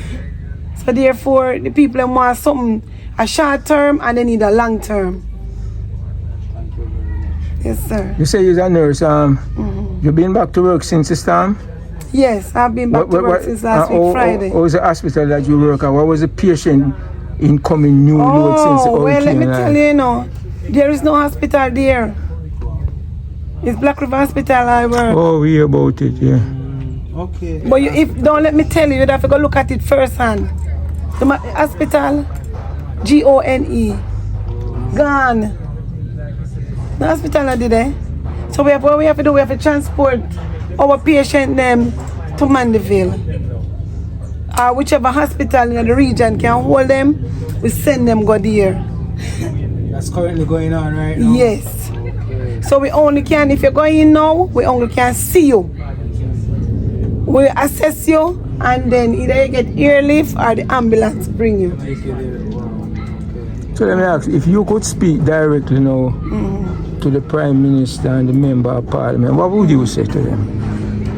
So therefore the people want something a short term and they need a long term. Yes, sir. You say you're a nurse. You've been back to work since the storm? Yes, I've been back to work since last week, Friday. What was the hospital that you work at? What was the patient incoming new load since the hurricane? Well, let me tell you, there is no hospital there. It's Black River Hospital I work. Oh, we hear about it, yeah. Okay. But don't let me tell you, you'd have to go look at it first hand. The hospital, Gone. Gone. The hospital I did there. So what we have to do, we have to transport our patient them to Mandeville. Whichever hospital in the region can hold them, we send them go there. That's currently going on right now? Yes. So we only can, if you're going in now, we only can see you. We assess you, and then either you get airlift or the ambulance bring you. So let me ask, if you could speak directly now to the Prime Minister and the Member of Parliament, what would you say to them?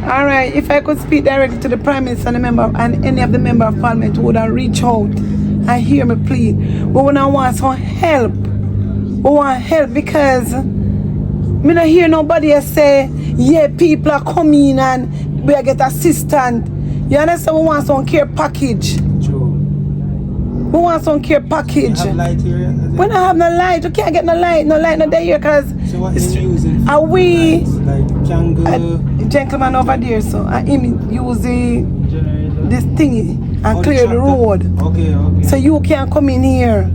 Alright, if I could speak directly to the Prime Minister and any of the Member of Parliament who would reach out and hear me plead, we would want some help. We want help because I don't hear nobody say, yeah, people are coming and we get assistance. You understand? We want some care package. True. We want some care package. You have light here? We don't have no light. We can't get no light not there here because So what you using? are we Like jungle a gentleman over there, so I him use generator? this thingy and Oh, clear the tractor? road. Okay. So you can come in here.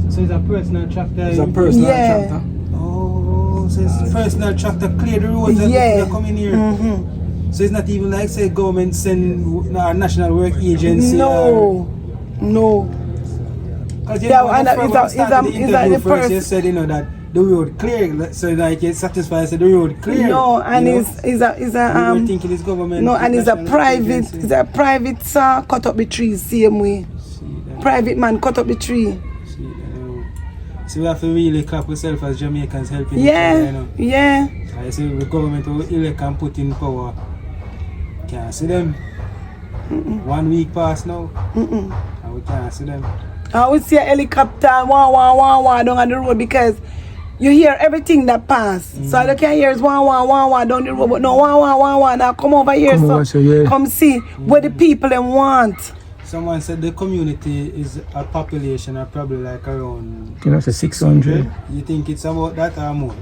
So it's a personal tractor? It's a personal Yeah. tractor. Oh, so it's personal tractor clear the road that Yeah. they come in here? Mm-hmm. So it's not even like say government send a national work agency? No. Because you Yeah, know, and from when we started the interview the first, you person. said, you know, that the road clear. So like you're satisfied, so the road clear. No, and you know? it's We were thinking it's government. no, and it's a national private, agency. it's a private cut up the trees same way. See that, Private man cut up the tree. see that. So we have to really clap ourselves as Jamaicans helping each other, Yeah, you know. yeah. I say the government will elect and put in power. Can't see them. 1 week past now. And we can't see them. I would see a helicopter wah down on the road because you hear everything that pass. So all you can hear is wah down the road, but no wah now come over here, Come over, so yeah. come see what the people them want. Someone said the community is a population of probably like around You know, it's a 600. You think it's about that or more?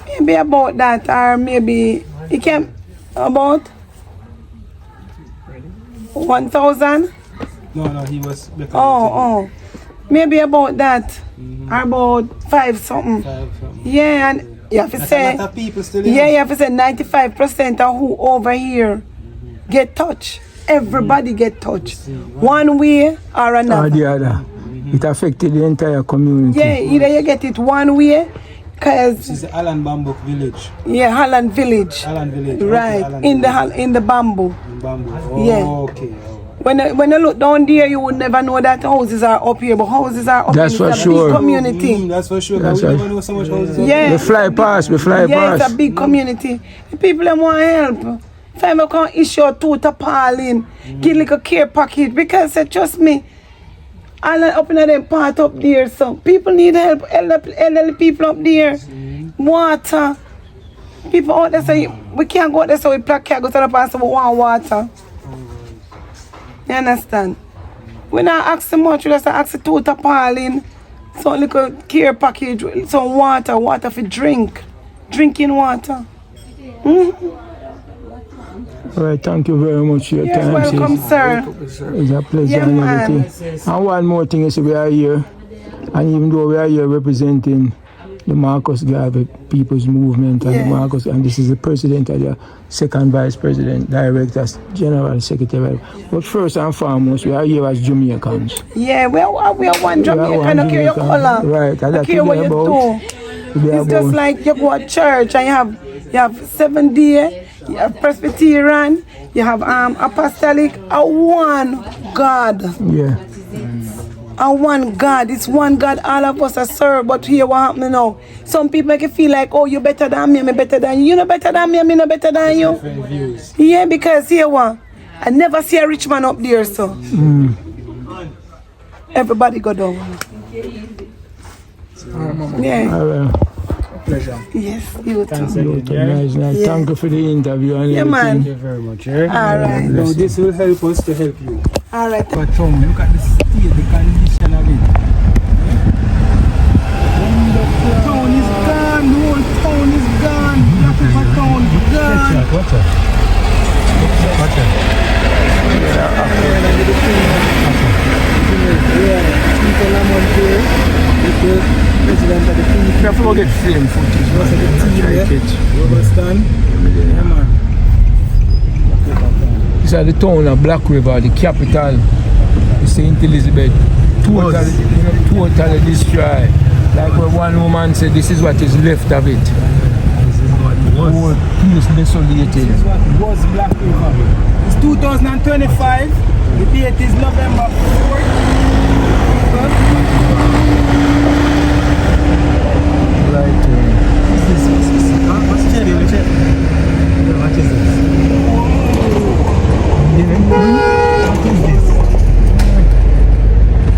Maybe about that, or maybe it can about 1,000. No, he was. Oh, maybe about that, or about 5 something. 5 something. Yeah, and you have to That's say, a lot of people still. yeah, you have to say 95% of who over here get touched. Everybody get touched, one way or Or another. the other. It affected the entire community. Yeah, either you get it one way, This cause is the Alan Bambuk village. yeah, Holland Village, Alan village. right Okay, Alan in village. the in the bamboo. In Bamboo. Oh, Yeah. Okay. When you look down there, you would never know that houses are up here, but houses are up That's here. for It's a sure. big community. That's for sure. That's But we right. never know so much houses. up Yeah. We fly past. Yeah, it's past. a big community. The people them want help. If I can issue a two tarpaulin, give like a care package, because trust me, all up in them part up there, so people need help. Elderly people up there, water. People out there say we can't go out there, so we can't go to the past, so we want water. You understand? We not asking much, we just ask two tarpaulin, some little care package, some water for drinking water. All right, thank you very much for your You're time. welcome, sis. sir. It's a pleasure Yeah, and man. everything. And one more thing is we are here, and even though we are here representing the Marcus Garvey People's Movement and Yeah. the Marcus, and this is the president and the second vice president, director, general secretary. But first and foremost, we are here as Jamaicans. Yeah, we are one Jamaican. I don't care your color. Right, I and don't that's care what you do. It's just like you go to church and you have 7 day, you have Presbyterian, you have apostolic, a one God. Yeah. A one God. It's one God all of us are serve. But here what happening now? Some people make you feel like, oh, you better than me better than you. You know better than me no better than you. Different views. Yeah, because here what? I never see a rich man up there, so. Everybody go down. Yeah. All right. Pleasure. Yes, you too. Thanks You again. too. Yeah? Nice. Yeah. Thank you for the interview and Yeah, everything. man. Thank you very much. Yeah? All right. Now this will help us to help you. All right. But Tom, look at the state, the condition of it. The town is gone, the whole town is gone. Black River town is gone. Watch out. Watch out. People are on here. The president of the King. Can't forget film footage. Was the team there. You understand? Yeah, man. This is the town of Black River, the capital. St. Elizabeth. Totally destroyed. Like what one woman said, this is what is left of it. Whole place desolated. This is what was Black River. It's 2025. The date is November 4th. Right. What's Cherry? What is this? What is this?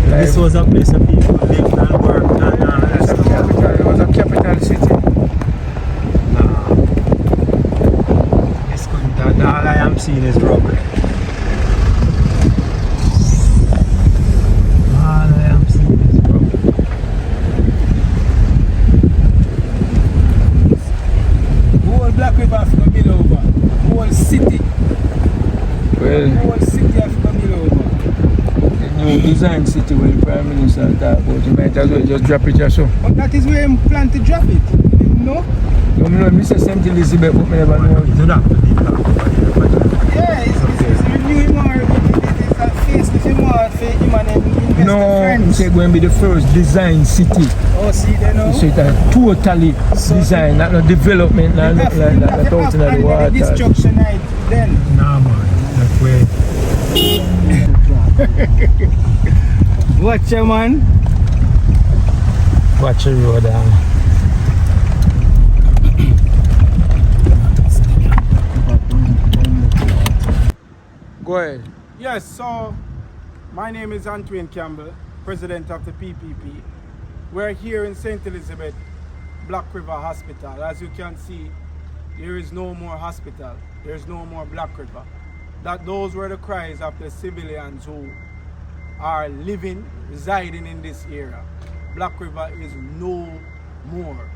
This was a place of people lived and worked and It was a capital city. This couldn't have, all I am seeing is rubble. whole city. Well, The whole city have come here over. the new design city where the Prime Minister talk about, you might as well just drop it yourself. But that is where he plan to drop it. No? You know, Mr. St. Elizabeth, but I never know. Yeah, it's review him or it's a face with him or for him and then invest No, the I'm friends. saying going to be the first design city. Oh, see, they know. So it's a totally design, not no development, not nothing like that, not out in the water. Destruction night then. Nah, man. That way. Watch your man. Watch the road down. Go ahead. Yes, so my name is Antoine Campbell, president of the PPP. We're here in St. Elizabeth, Black River Hospital. As you can see, there is no more hospital. There's no more Black River. Those were the cries of the civilians who are living, residing in this area. Black River is no more.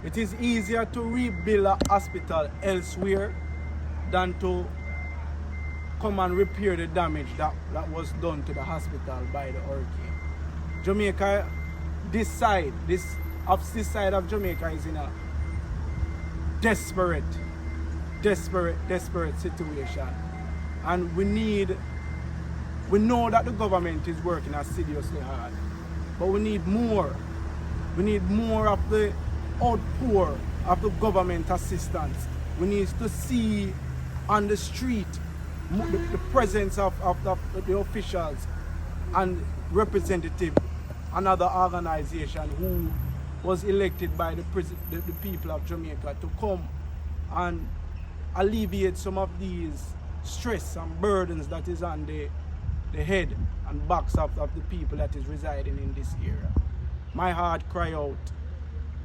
It is easier to rebuild a hospital elsewhere than to come and repair the damage that was done to the hospital by the hurricane. Jamaica, this side of Jamaica is in a desperate situation. And we know that the government is working assiduously hard, but we need more. We need more of the outpour of the government assistance. We need to see on the street the presence of the officials and representative, another organization who was elected by the people of Jamaica to come and alleviate some of these stress and burdens that is on the head and backs of the people that is residing in this area. My heart cry out.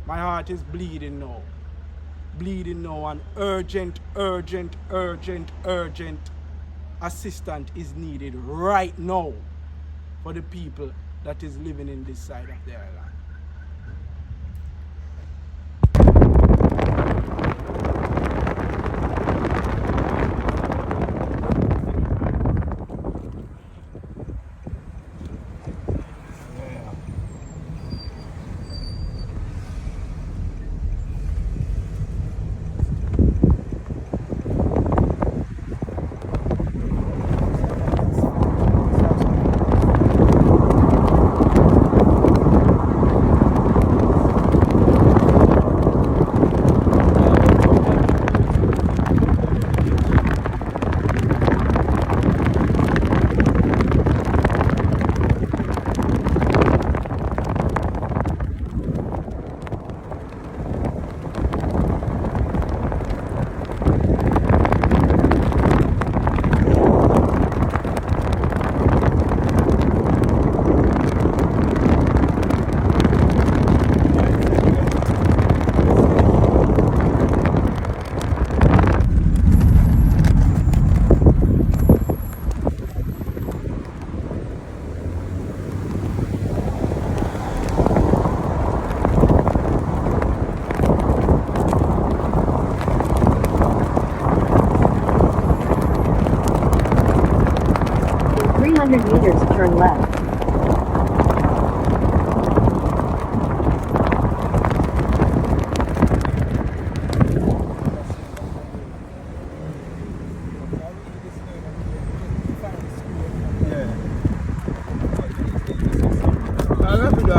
My heart is bleeding now, and urgent assistance is needed right now for the people that is living in this side of the island. meters, turn left.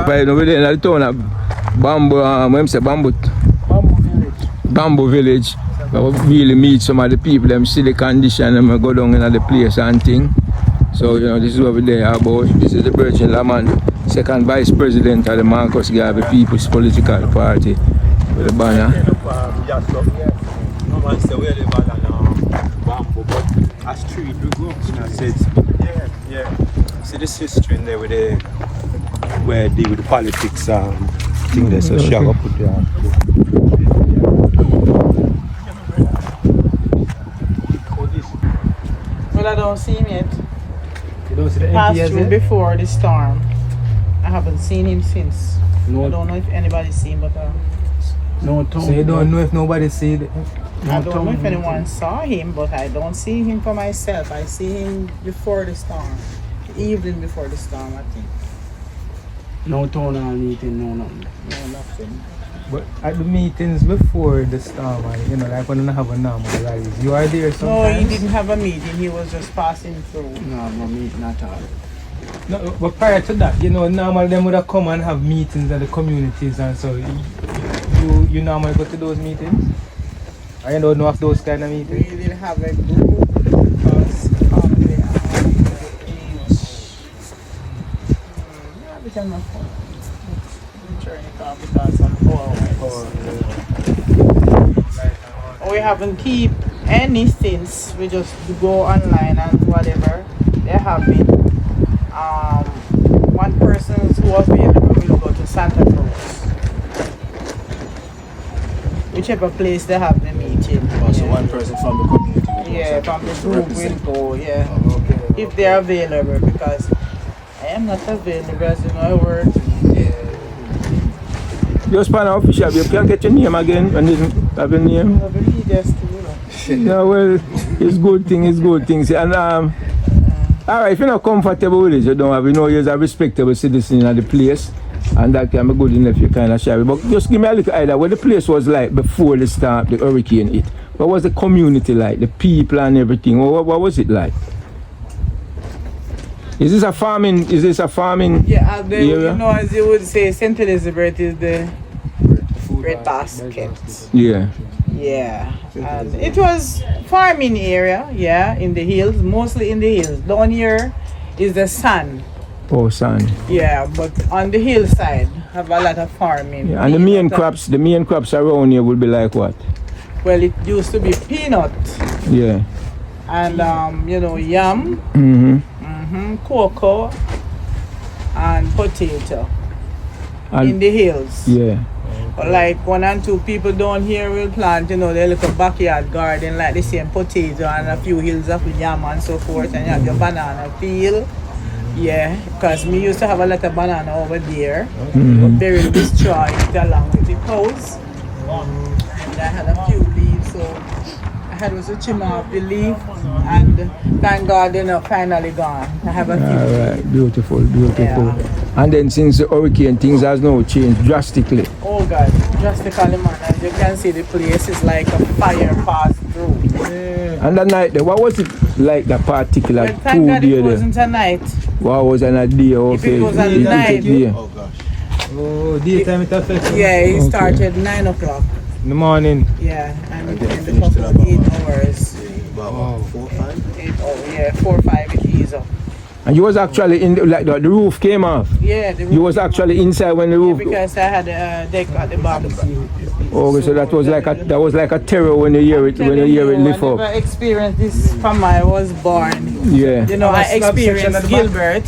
Right over there in the town of Bamboo Village. We really meet some of the people, them see the condition, and we go down in the place and thing. So, you know, this is what we're there about. This is the Virgin Lamont, second vice president of the Marcus Garvey People's Political Party with the banner. No man say we live on Bamboo, but a street we go up in a sense. Yeah. See this history in there with the where they deal with the politics thing there, so she go put there. Well, I don't see him yet. You don't see the Passed MPs through yet? before the storm. I haven't seen him since. No. I don't know if anybody seen him, but So you don't know if nobody see it? I don't know if anyone saw him, but I don't see him for myself. I see him before the storm, the evening before the storm, I think. No town hall meeting, no nothing. No, nothing. But at the meetings before the storm, you know, like when they have a normal rallies, you are there No, sometimes? he didn't have a meeting. He was just passing through. No meeting at all. No, but prior to that, you know, normally them would have come and have meetings at the communities, and so you normally go to those meetings? I don't know of those kind of meetings. We didn't have a group because of the age. We can not turn it off because of power. We haven't keep any since. We just go online and whatever. There have been one person who available will go to Santa Cruz. Whichever place they have the meeting. So one person from the community. Yeah, from the group will go, yeah. If they're available, because I am not available, as you know, I work. Just pan official, you can't get your name again when you have your name. I believe there's two. Yeah, well, it's good things. And alright, if you're not comfortable with it, you don't have, you know, you're a respectable citizen of the place, and that can be good enough, you kind of share it. But just give me a little idea what the place was like before the storm, the hurricane hit. What was the community like, the people and everything? What was it like? Is this a farming Yeah, area? you know, as you would say, St. Elizabeth is the bread basket. Yeah. Yeah, and it was farming area, yeah, in the hills, mostly in the hills. Down here is the sun. Oh, son. Yeah, but on the hillside have a lot of farming. Yeah. And the main crops around here would be like what? Well, it used to be peanut. Yeah. And you know, yam, cocoa, and potato And in the hills. yeah. But like 1 and 2 people down here will plant, you know, their little backyard garden, like the same potato and a few hills of yam and so forth, and you have your banana field. Yeah, because me used to have a lot of banana over there, but they will destroy it along with the cows. And I had a few leaves, so I had to trim off the leaf, and thank God they're not finally gone. I have a few. Alright, beautiful. Yeah. And then since the hurricane, things has now changed drastically. Oh God, drastically, man. As you can see, the place is like a fire passed through. Yeah. And that night, what was it like that particular Well, thank God day it there? wasn't a night. What was on a day? Okay. If it was a night. Oh gosh. Oh, daytime it affects you? Yeah, it started 9 o'clock. In the morning. Yeah, and it ended up for 8 hours. About 4 or 5? 4 or 5 it eased up. And you was actually in the roof came off. Yeah, the roof You was actually inside when the roof. because I had a deck at the bottom. Oh, so that was like a terror when you hear it lift I up. never experienced this from I was born. Yeah. You know, I experienced Gilbert.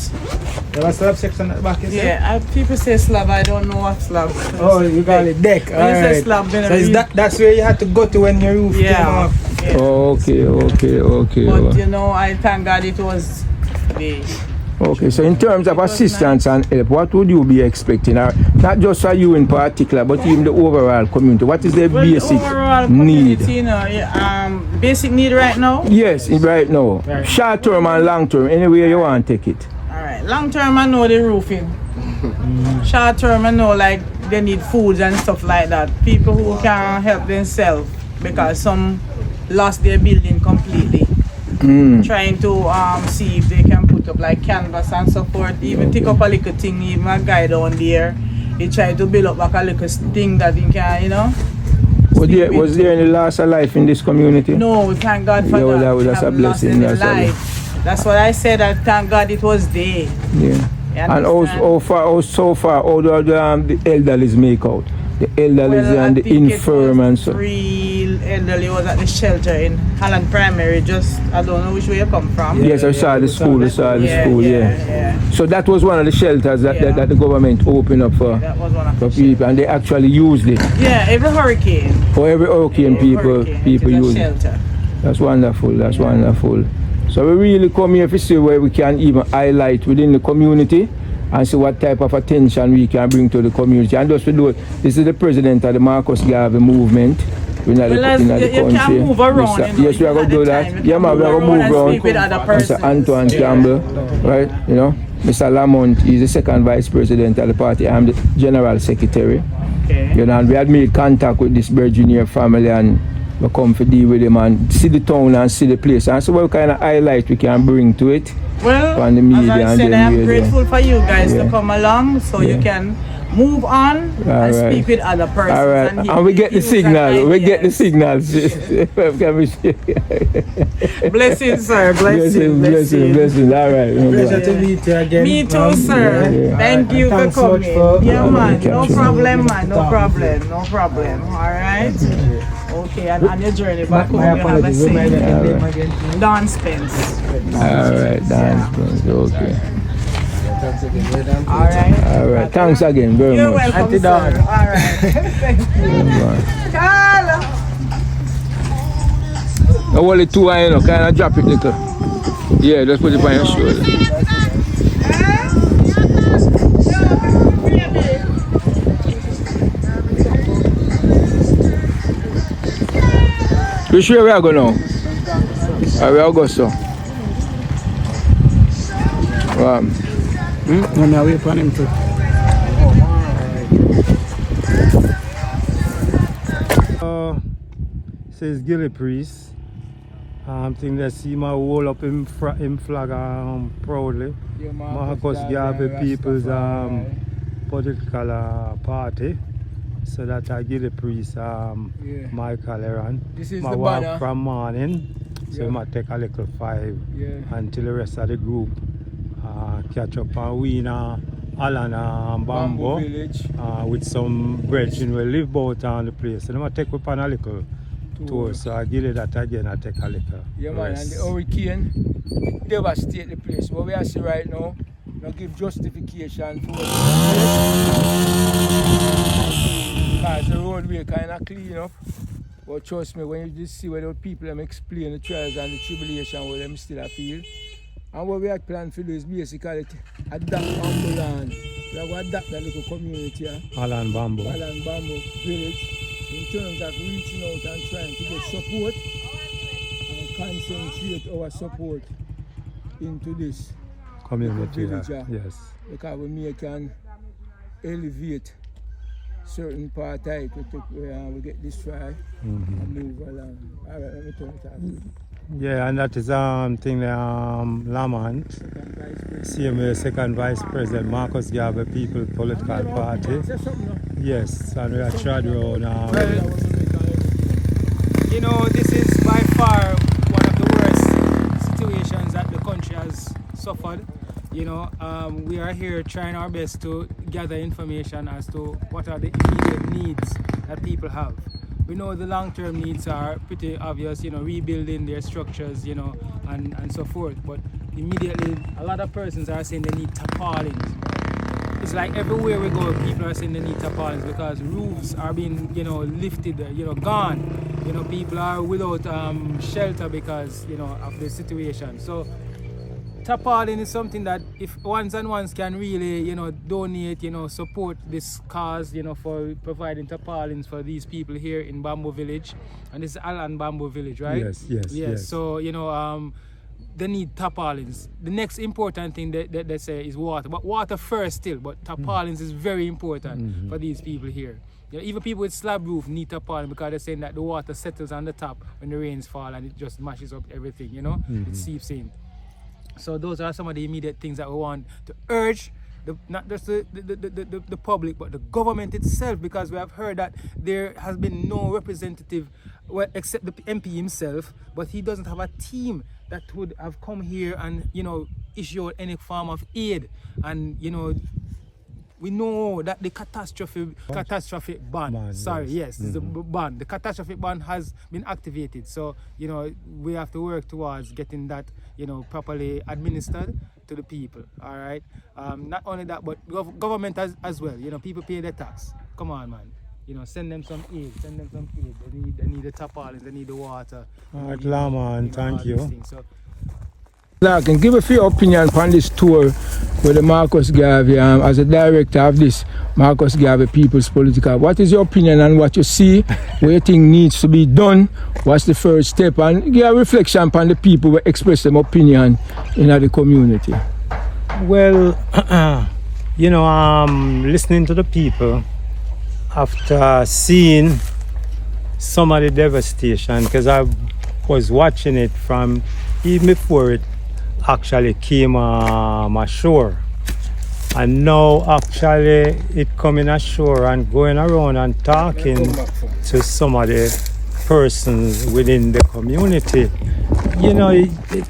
There was slab section at the back, is it? Yeah, people say slab. I don't know what slab. Oh, you call it deck. When you say Alright. slab, then So is that's where you had to go to when your roof came yeah. off? Yeah. Okay. But you know, I thank God it was the. Okay, so in terms of assistance and help, what would you be expecting? Not just for you in particular, but even the overall community. What is the basic the overall need? community, you know, basic need right now. Yes, right now. Short term and long term, anywhere you want to take it. All right, long term I know the roofing. Short term I know like they need foods and stuff like that. People who can help themselves because some lost their building completely. Trying to see if they can put up like canvas and so forth. Even take up a little thing. Even a guy down there, he tried to build up like a little thing that he can, you know. Was there any loss of life in this community? No, thank God for Yeah, that. well, that's a Haven't lost blessing, any that's a life. That's what I said. I thank God it was there. Yeah. You And understand? so far, how do the elderlies make out? The elderlies Well, and I the think infirm and so. 3 elderly was at the shelter in Holland Primary. Just I don't know which way you come from. Yes, I saw the school. Yeah. So that was one of the shelters that the government opened up for That was one of the people, and they actually used it. Yeah, every hurricane. For every hurricane, people it is a use it. shelter. That's wonderful. Wonderful. So we really come here to see where we can even highlight within the community and see what type of attention we can bring to the community. And just to do it, this is the president of the Marcus Garvey movement, in the you country. can move around. Yes, yes, we are going to do that. Yeah, man, we are going to move around. Mr. Antoine Campbell, right? You know, Mr. Lamont is the second vice president of the party. I'm the general secretary. Okay. You know, and we had made contact with this Virginia family and we come to deal with them and see the town and see the place. And so what kind of highlight we can bring to it. Well, on the media as I said, I am grateful for you guys to come along so you can move on and speak with other persons. All right. And we get the signal. We get the signals. Blessings, sir. Blessings. All right. Pleasure to meet you again. Me too, sir. Yeah. Thank you for Thanks so much coming. Yeah, man. No Captain. problem, man. No problem. All right. Okay, and on your journey back home, you have a safe Don Spence. All right, Don Spence. Okay. All right. Thanks again very You're much. welcome, sir. All right. Thank you. Carl. Now, only two I know. Kind of drop it little. Yeah, just put it on your shoulder. Which way we are going now? We are going so. No, no, wait for him to. Says Gillie priest. Think they see my wall up in flag proudly. Marcus Garvey people's political party. So that I Gillie priest Michael Eran. This is my the walk banner. from morning. So I might take a little 5 until the rest of the group catch up and we in Alan and Bambo Village. with some brethren will live both on the place. And I take up on a little tour. So I give it that again, I take a little Yeah, man, rest. and the hurricane devastate the place. What we are seeing right now, now give justification for what because the roadway kind of clean up. But trust me, when you just see where the people them explain the trials and the tribulation where them still feel. And what we had planned for do is basically adapt Bambo land. We are going to adapt that little community here. Alan Bambo Village in terms of reaching out and trying to get support and concentrate our support into this community. village, Yes. because we can elevate certain part of it we get this try and move along. All right, let me turn it on. Yeah, and that is thing Lamont, same way second vice president Marcus Garvey people political party. Yes, and we are tried around. You know, this is by far one of the worst situations that the country has suffered. You know, we are here trying our best to gather information as to what are the immediate needs that people have. We know the long-term needs are pretty obvious, you know, rebuilding their structures, you know, and so forth. But immediately, a lot of persons are saying they need tarpaulins. It's like everywhere we go, people are saying they need tarpaulins because roofs are being, you know, lifted, you know, gone. You know, people are without shelter because, you know, of the situation. So tarpaulin is something that if ones and ones can really, you know, donate, you know, support this cause, you know, for providing tarpaulins for these people here in Bambo Village. And this is Alan Bambo Village, right? Yes. So, you know, they need tarpaulins. The next important thing that they say is water, but water first still, but tarpaulins is very important for these people here. You know, even people with slab roof need tarpaulin because they're saying that the water settles on the top when the rains fall and it just mashes up everything, you know, it seeps in. So those are some of the immediate things that we want to urge, not just the public, but the government itself, because we have heard that there has been no representative, well, except the MP himself, but he doesn't have a team that would have come here and, you know, issue any form of aid. And, you know, we know that the catastrophic ban, the ban. The catastrophic ban has been activated. So, you know, we have to work towards getting that, you know, properly administered to the people, all right? Not only that, but government as well. You know, people pay their tax. Come on, man. You know, send them some aid. They need the tarpaulins, they need the water. All right, Lama, and thank you. So, Larkin, give us your opinion on this tour with the Marcus Garvey, as a director of this Marcus Garvey People's Political. What is your opinion on what you see, what you think needs to be done, what's the first step, and give a reflection upon the people who express their opinion in the community? Well, listening to the people after seeing some of the devastation, because I was watching it from even before it actually came ashore, and now actually it coming ashore and going around and talking to some of the persons within the community.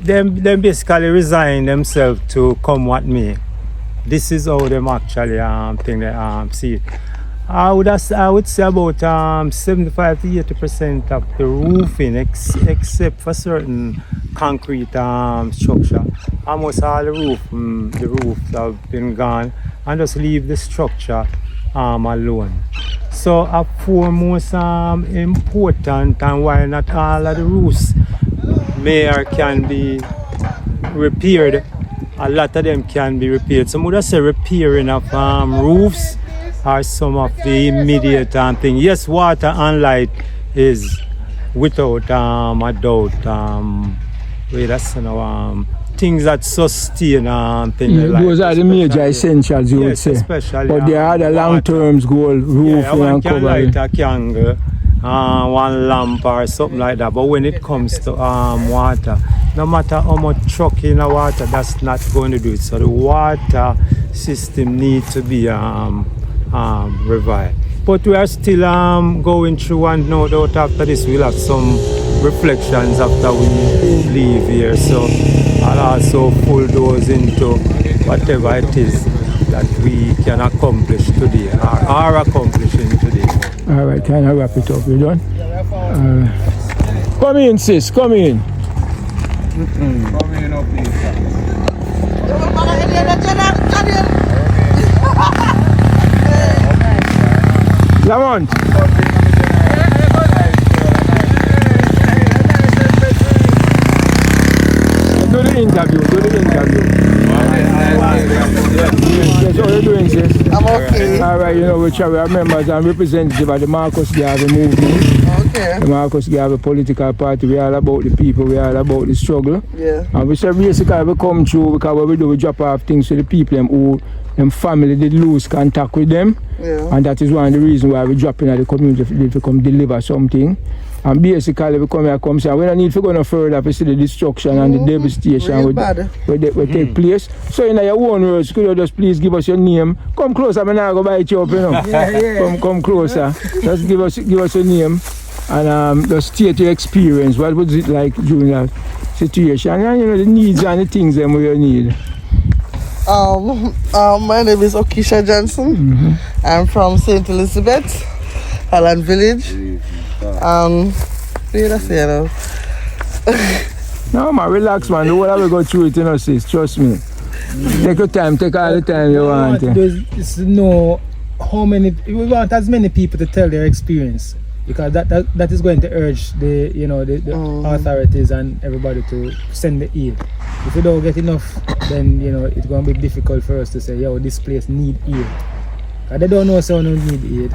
Them basically resign themselves to come what may. This is how them actually see it. I would say about 75 to 80% of the roofing, except for certain concrete structure. Almost all the roofs have been gone, and just leave the structure alone. So a foremost important, and why not all of the roofs can be repaired. A lot of them can be repaired. Some would say repairing of roofs are some of the immediate thing. Yes, water and light is without a doubt. Things that sustain things like those are the major essentials, you would say. Especially, but there are the long terms goal, roofing and can light a candle, one lamp or something like that. But when it comes to water, no matter how much truck in the water, that's not going to do it. So the water system needs to be revived. But we are still going through, and no doubt after this we'll have some reflections after we leave here. So I'll also pull those into whatever it is that we can accomplish today, or are accomplishing today. All right, can I wrap it up? You done? Come in, sis, come in. Come in up here. Lamont. Do the interview. Yes, how are you doing, sis? I'm okay. All right, we are members and representative of the Marcus Garvey movement. Okay. The Marcus Garvey political party. We are all about the people, we are all about the struggle. Yeah. And we say basically we come through because what we do, we drop off things to the people who them family did lose contact with them. Yeah. And that is one of the reasons why we drop in at the community to come deliver something. And basically we come here say we don't need to go no further to see the destruction and the devastation will take place. So in your own words, could you just please give us your name? Come closer, I'm not going to bite you up, Yeah. Come closer. Just give us your name and just state your experience. What was it like during that situation? And the needs and the things that we need. My name is Okisha Johnson. Mm-hmm. I'm from St. Elizabeth, Allen Village. No, man, relax, man. Don't worry, we go through it, sis. Trust me. Take your time, take all the time you want. Is know how many. We want as many people to tell their experience, because that is going to urge the authorities and everybody to send the aid. If we don't get enough, then it's going to be difficult for us to say, yo, this place need aid. Because they don't know someone who need aid.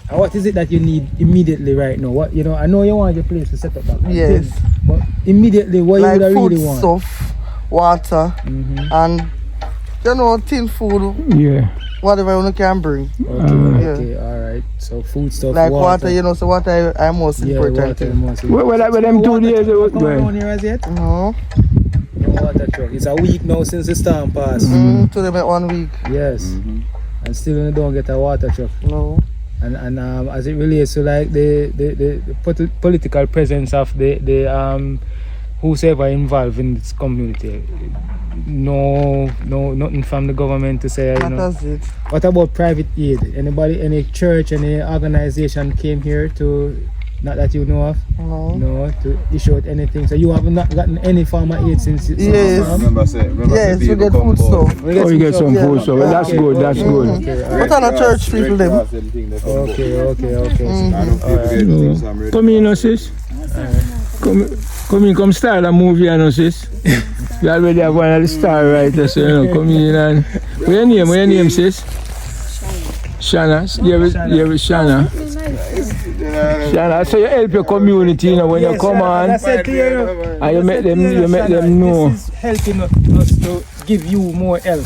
And what is it that you need immediately right now? What I know you want your place to set up that. Yes. But immediately, what like you would food really want? Stuff, water, and tin food. Yeah. Whatever you can bring. Okay, alright. So food stuff. Like water, so water is most important thing. Well, them 2 days ago. Going here as yet? No. No water truck. It's a week now since the storm passed. To them at 1 week. Yes. And still you don't get a water truck. No. And as it relates to like the political presence of the whosoever involved in this community, no nothing from the government to say. That's it. What about private aid? Anybody, any church, any organization came here to, not that you know of? No, to issue out anything. So you have not gotten any form of aid since it's yes, we get food stuff. You get some food stuff. Well, that's good, that's good. Okay, what kind of church people them? Okay. Come in, sis. Come start a movie, you know, sis. You already have one of the star writers, so, you know, come in and... What's your name, sis? Shana. Yeah, with Shana. Shana, so you help your community, you know, when you come on. I said to you, and you make them know. This is helping us to give you more help.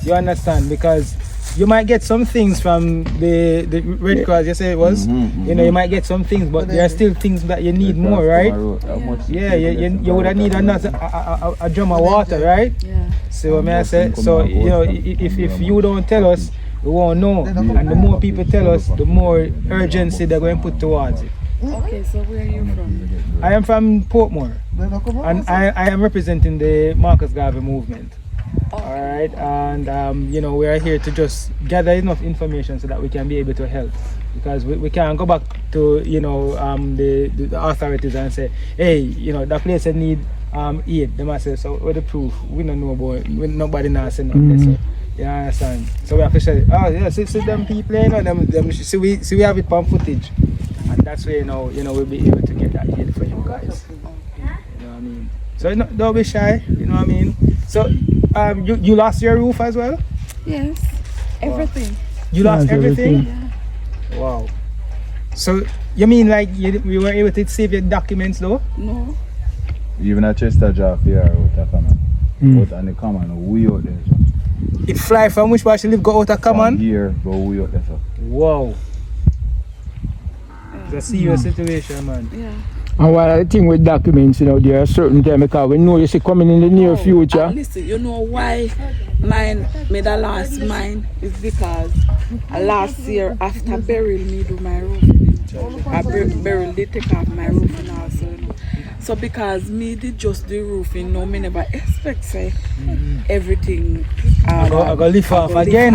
You understand? Because you might get some things from the Red Cross, you say it was. You know, you might get some things, but there are still things that you need more, right? Yeah, you would have need another a drum of water, right? Yeah. So may I say, so you know, if you don't tell us, we won't know. And the more people tell us, the more urgency they're going to put towards it. Okay, so where are you from? I am from Portmore, and I am representing the Marcus Garvey movement. Alright, and you know, we are here to just gather enough information so that we can be able to help, because we can't go back to, you know, the authorities and say, hey, you know, that place need aid. They might say, so where the proof? We don't know about it. Nobody knows nothing. So, you understand? So we have to say, oh yeah, see them people, you know, them see we have it on footage, and that's where, you know we'll be able to get that aid for you guys. You know what I mean? So don't be shy. You know what I mean? So you lost your roof as well? Yes, everything. You lost everything? Yeah. Wow. So you mean like you were able to save your documents though? No. Even a Chester job here out of common. Out on the common, we out there. So. It fly from which part you live, go out of common? From here, but we out there. So. Wow. It's a serious situation, man. Yeah. And one of the thing with documents, you know, there are certain time because we know you see coming in the near future. Listen, you know why mine made a last mine is because last year after burial me do my roofing. I burial they take off my roofing also, you know. So because me did just the roofing, no, me never expect say everything I go lift off again.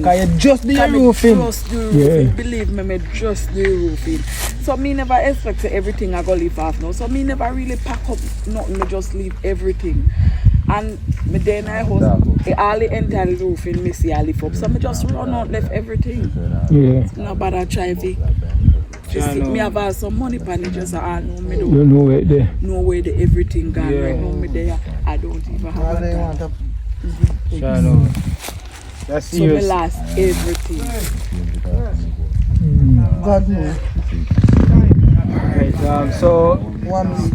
Cause you just do your roofing. Just do roofing. Believe me just do roofing. So me never expect say everything I go lift off now. So me never really pack up nothing, me just leave everything. And me then I was all the entire roofing me see I lift up. So me just run out left everything. Yeah. No bother try to me have some money pan it just I know me don't you know where there. know where the everything gone right now me there I don't even have that. That's so me lost everything. God knows. Right, so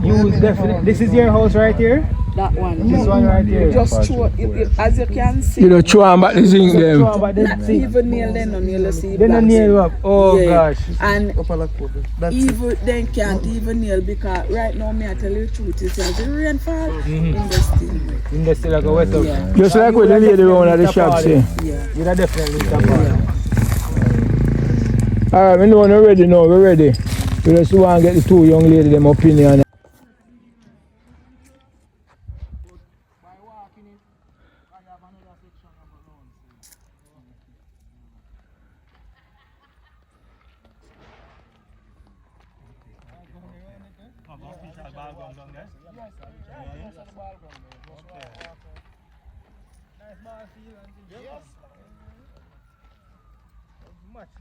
you definitely, this is your house right here? That one. This one right here. Just throw it, as you can see. You know, throw back the zinc them. Not even nail them, no nail see. They don't nail up. Oh gosh. And even then can't even nail because right now me I tell you the truth is as the rain fall in the still like a wet up. Yeah. Just like what the lady around at the shop say. Yeah. You're definitely tap Alright, we know we're ready now, we're ready. We just want to get the two young ladies them opinion.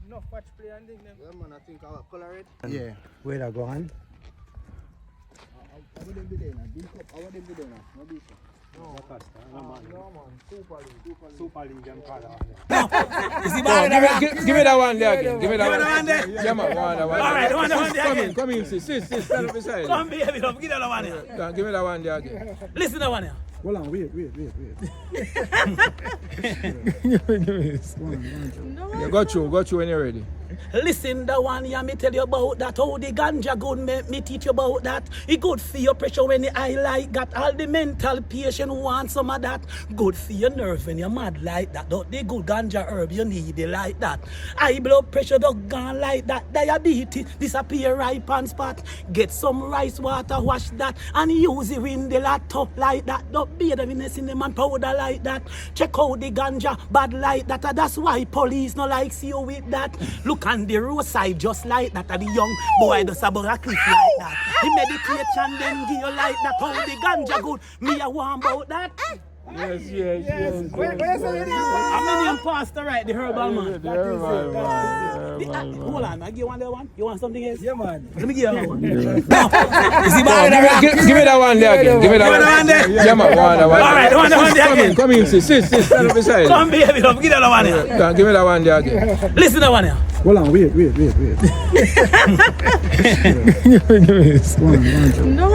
Enough match play and thing them. Yeah man, I think I'll color it. Yeah. Where that go on? I wouldn't be there now. I wouldn't be there now. No be so. No man. Super League and color. Give me that one there again. Give me that one there. Yeah man, Alright, one there. Come in, sis, stand up beside Come baby, love, give that one here. Give me that one there again. Listen to that one here. Hold on, wait. Yeah, go through when you're ready. Listen, the one here, me tell you about that. How the ganja good, me teach you about that. It good for your pressure when the eye like that. All the mental patient want some of that. Good for your nerve when you're mad like that. The good ganja herb, you need it like that. High blood pressure don't gone like that. Diabetes disappear right on spot. Get some rice water, wash that. And use it in the laptop like that. Don't be the in the cinnamon powder like that. Check out the ganja bad like that. That's why police no like see you with that. Look on the roadside just like that. The young boy does about a cliff like that. He meditate and then give you like that. How the ganja good. Me a want about that. Yes, yes, yes. I'm the name pastor, right? The herbal man. Hold on, I give you one there one. You want something else? Yeah, man. Let me give you one. Is he bad? Give me that one there again. Give me that one there. Yeah, man. All right, one there again. Come in, sis. Stand up beside. Come baby, love. Give that one here. Give me that one there again. Listen to that one here. Hold on, wait.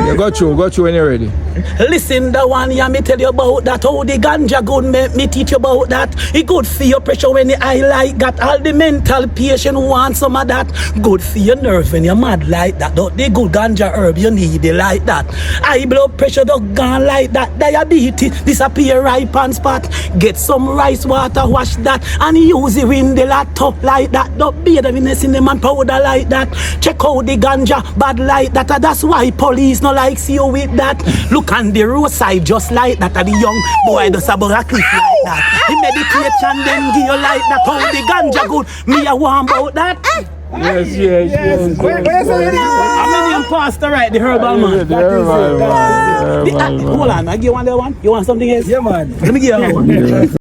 You go through when you're ready. Listen, the one here, me tell you about that. How the ganja good, me teach you about that. It good for your pressure when the eye like that. All the mental patient want some of that. Good for your nerve when you're mad like that. The good ganja herb, you need it like that. High blood pressure don't gone like that. Diabetes disappear ripe on spot. Get some rice water, wash that, and use it in the laptop like that. Don't be the witness in the man powder like that. Check out the ganja bad like that. That's why police no like see you with that. Look on the roadside just like that. The young boy does about a cliff like that. He meditation then give you like that. How the ganja good, me a want about that. Yes. I'm the name pastor, right? The herbal man. Hold on, I give you one there one. You want something else? Yeah, man. Let me give you one.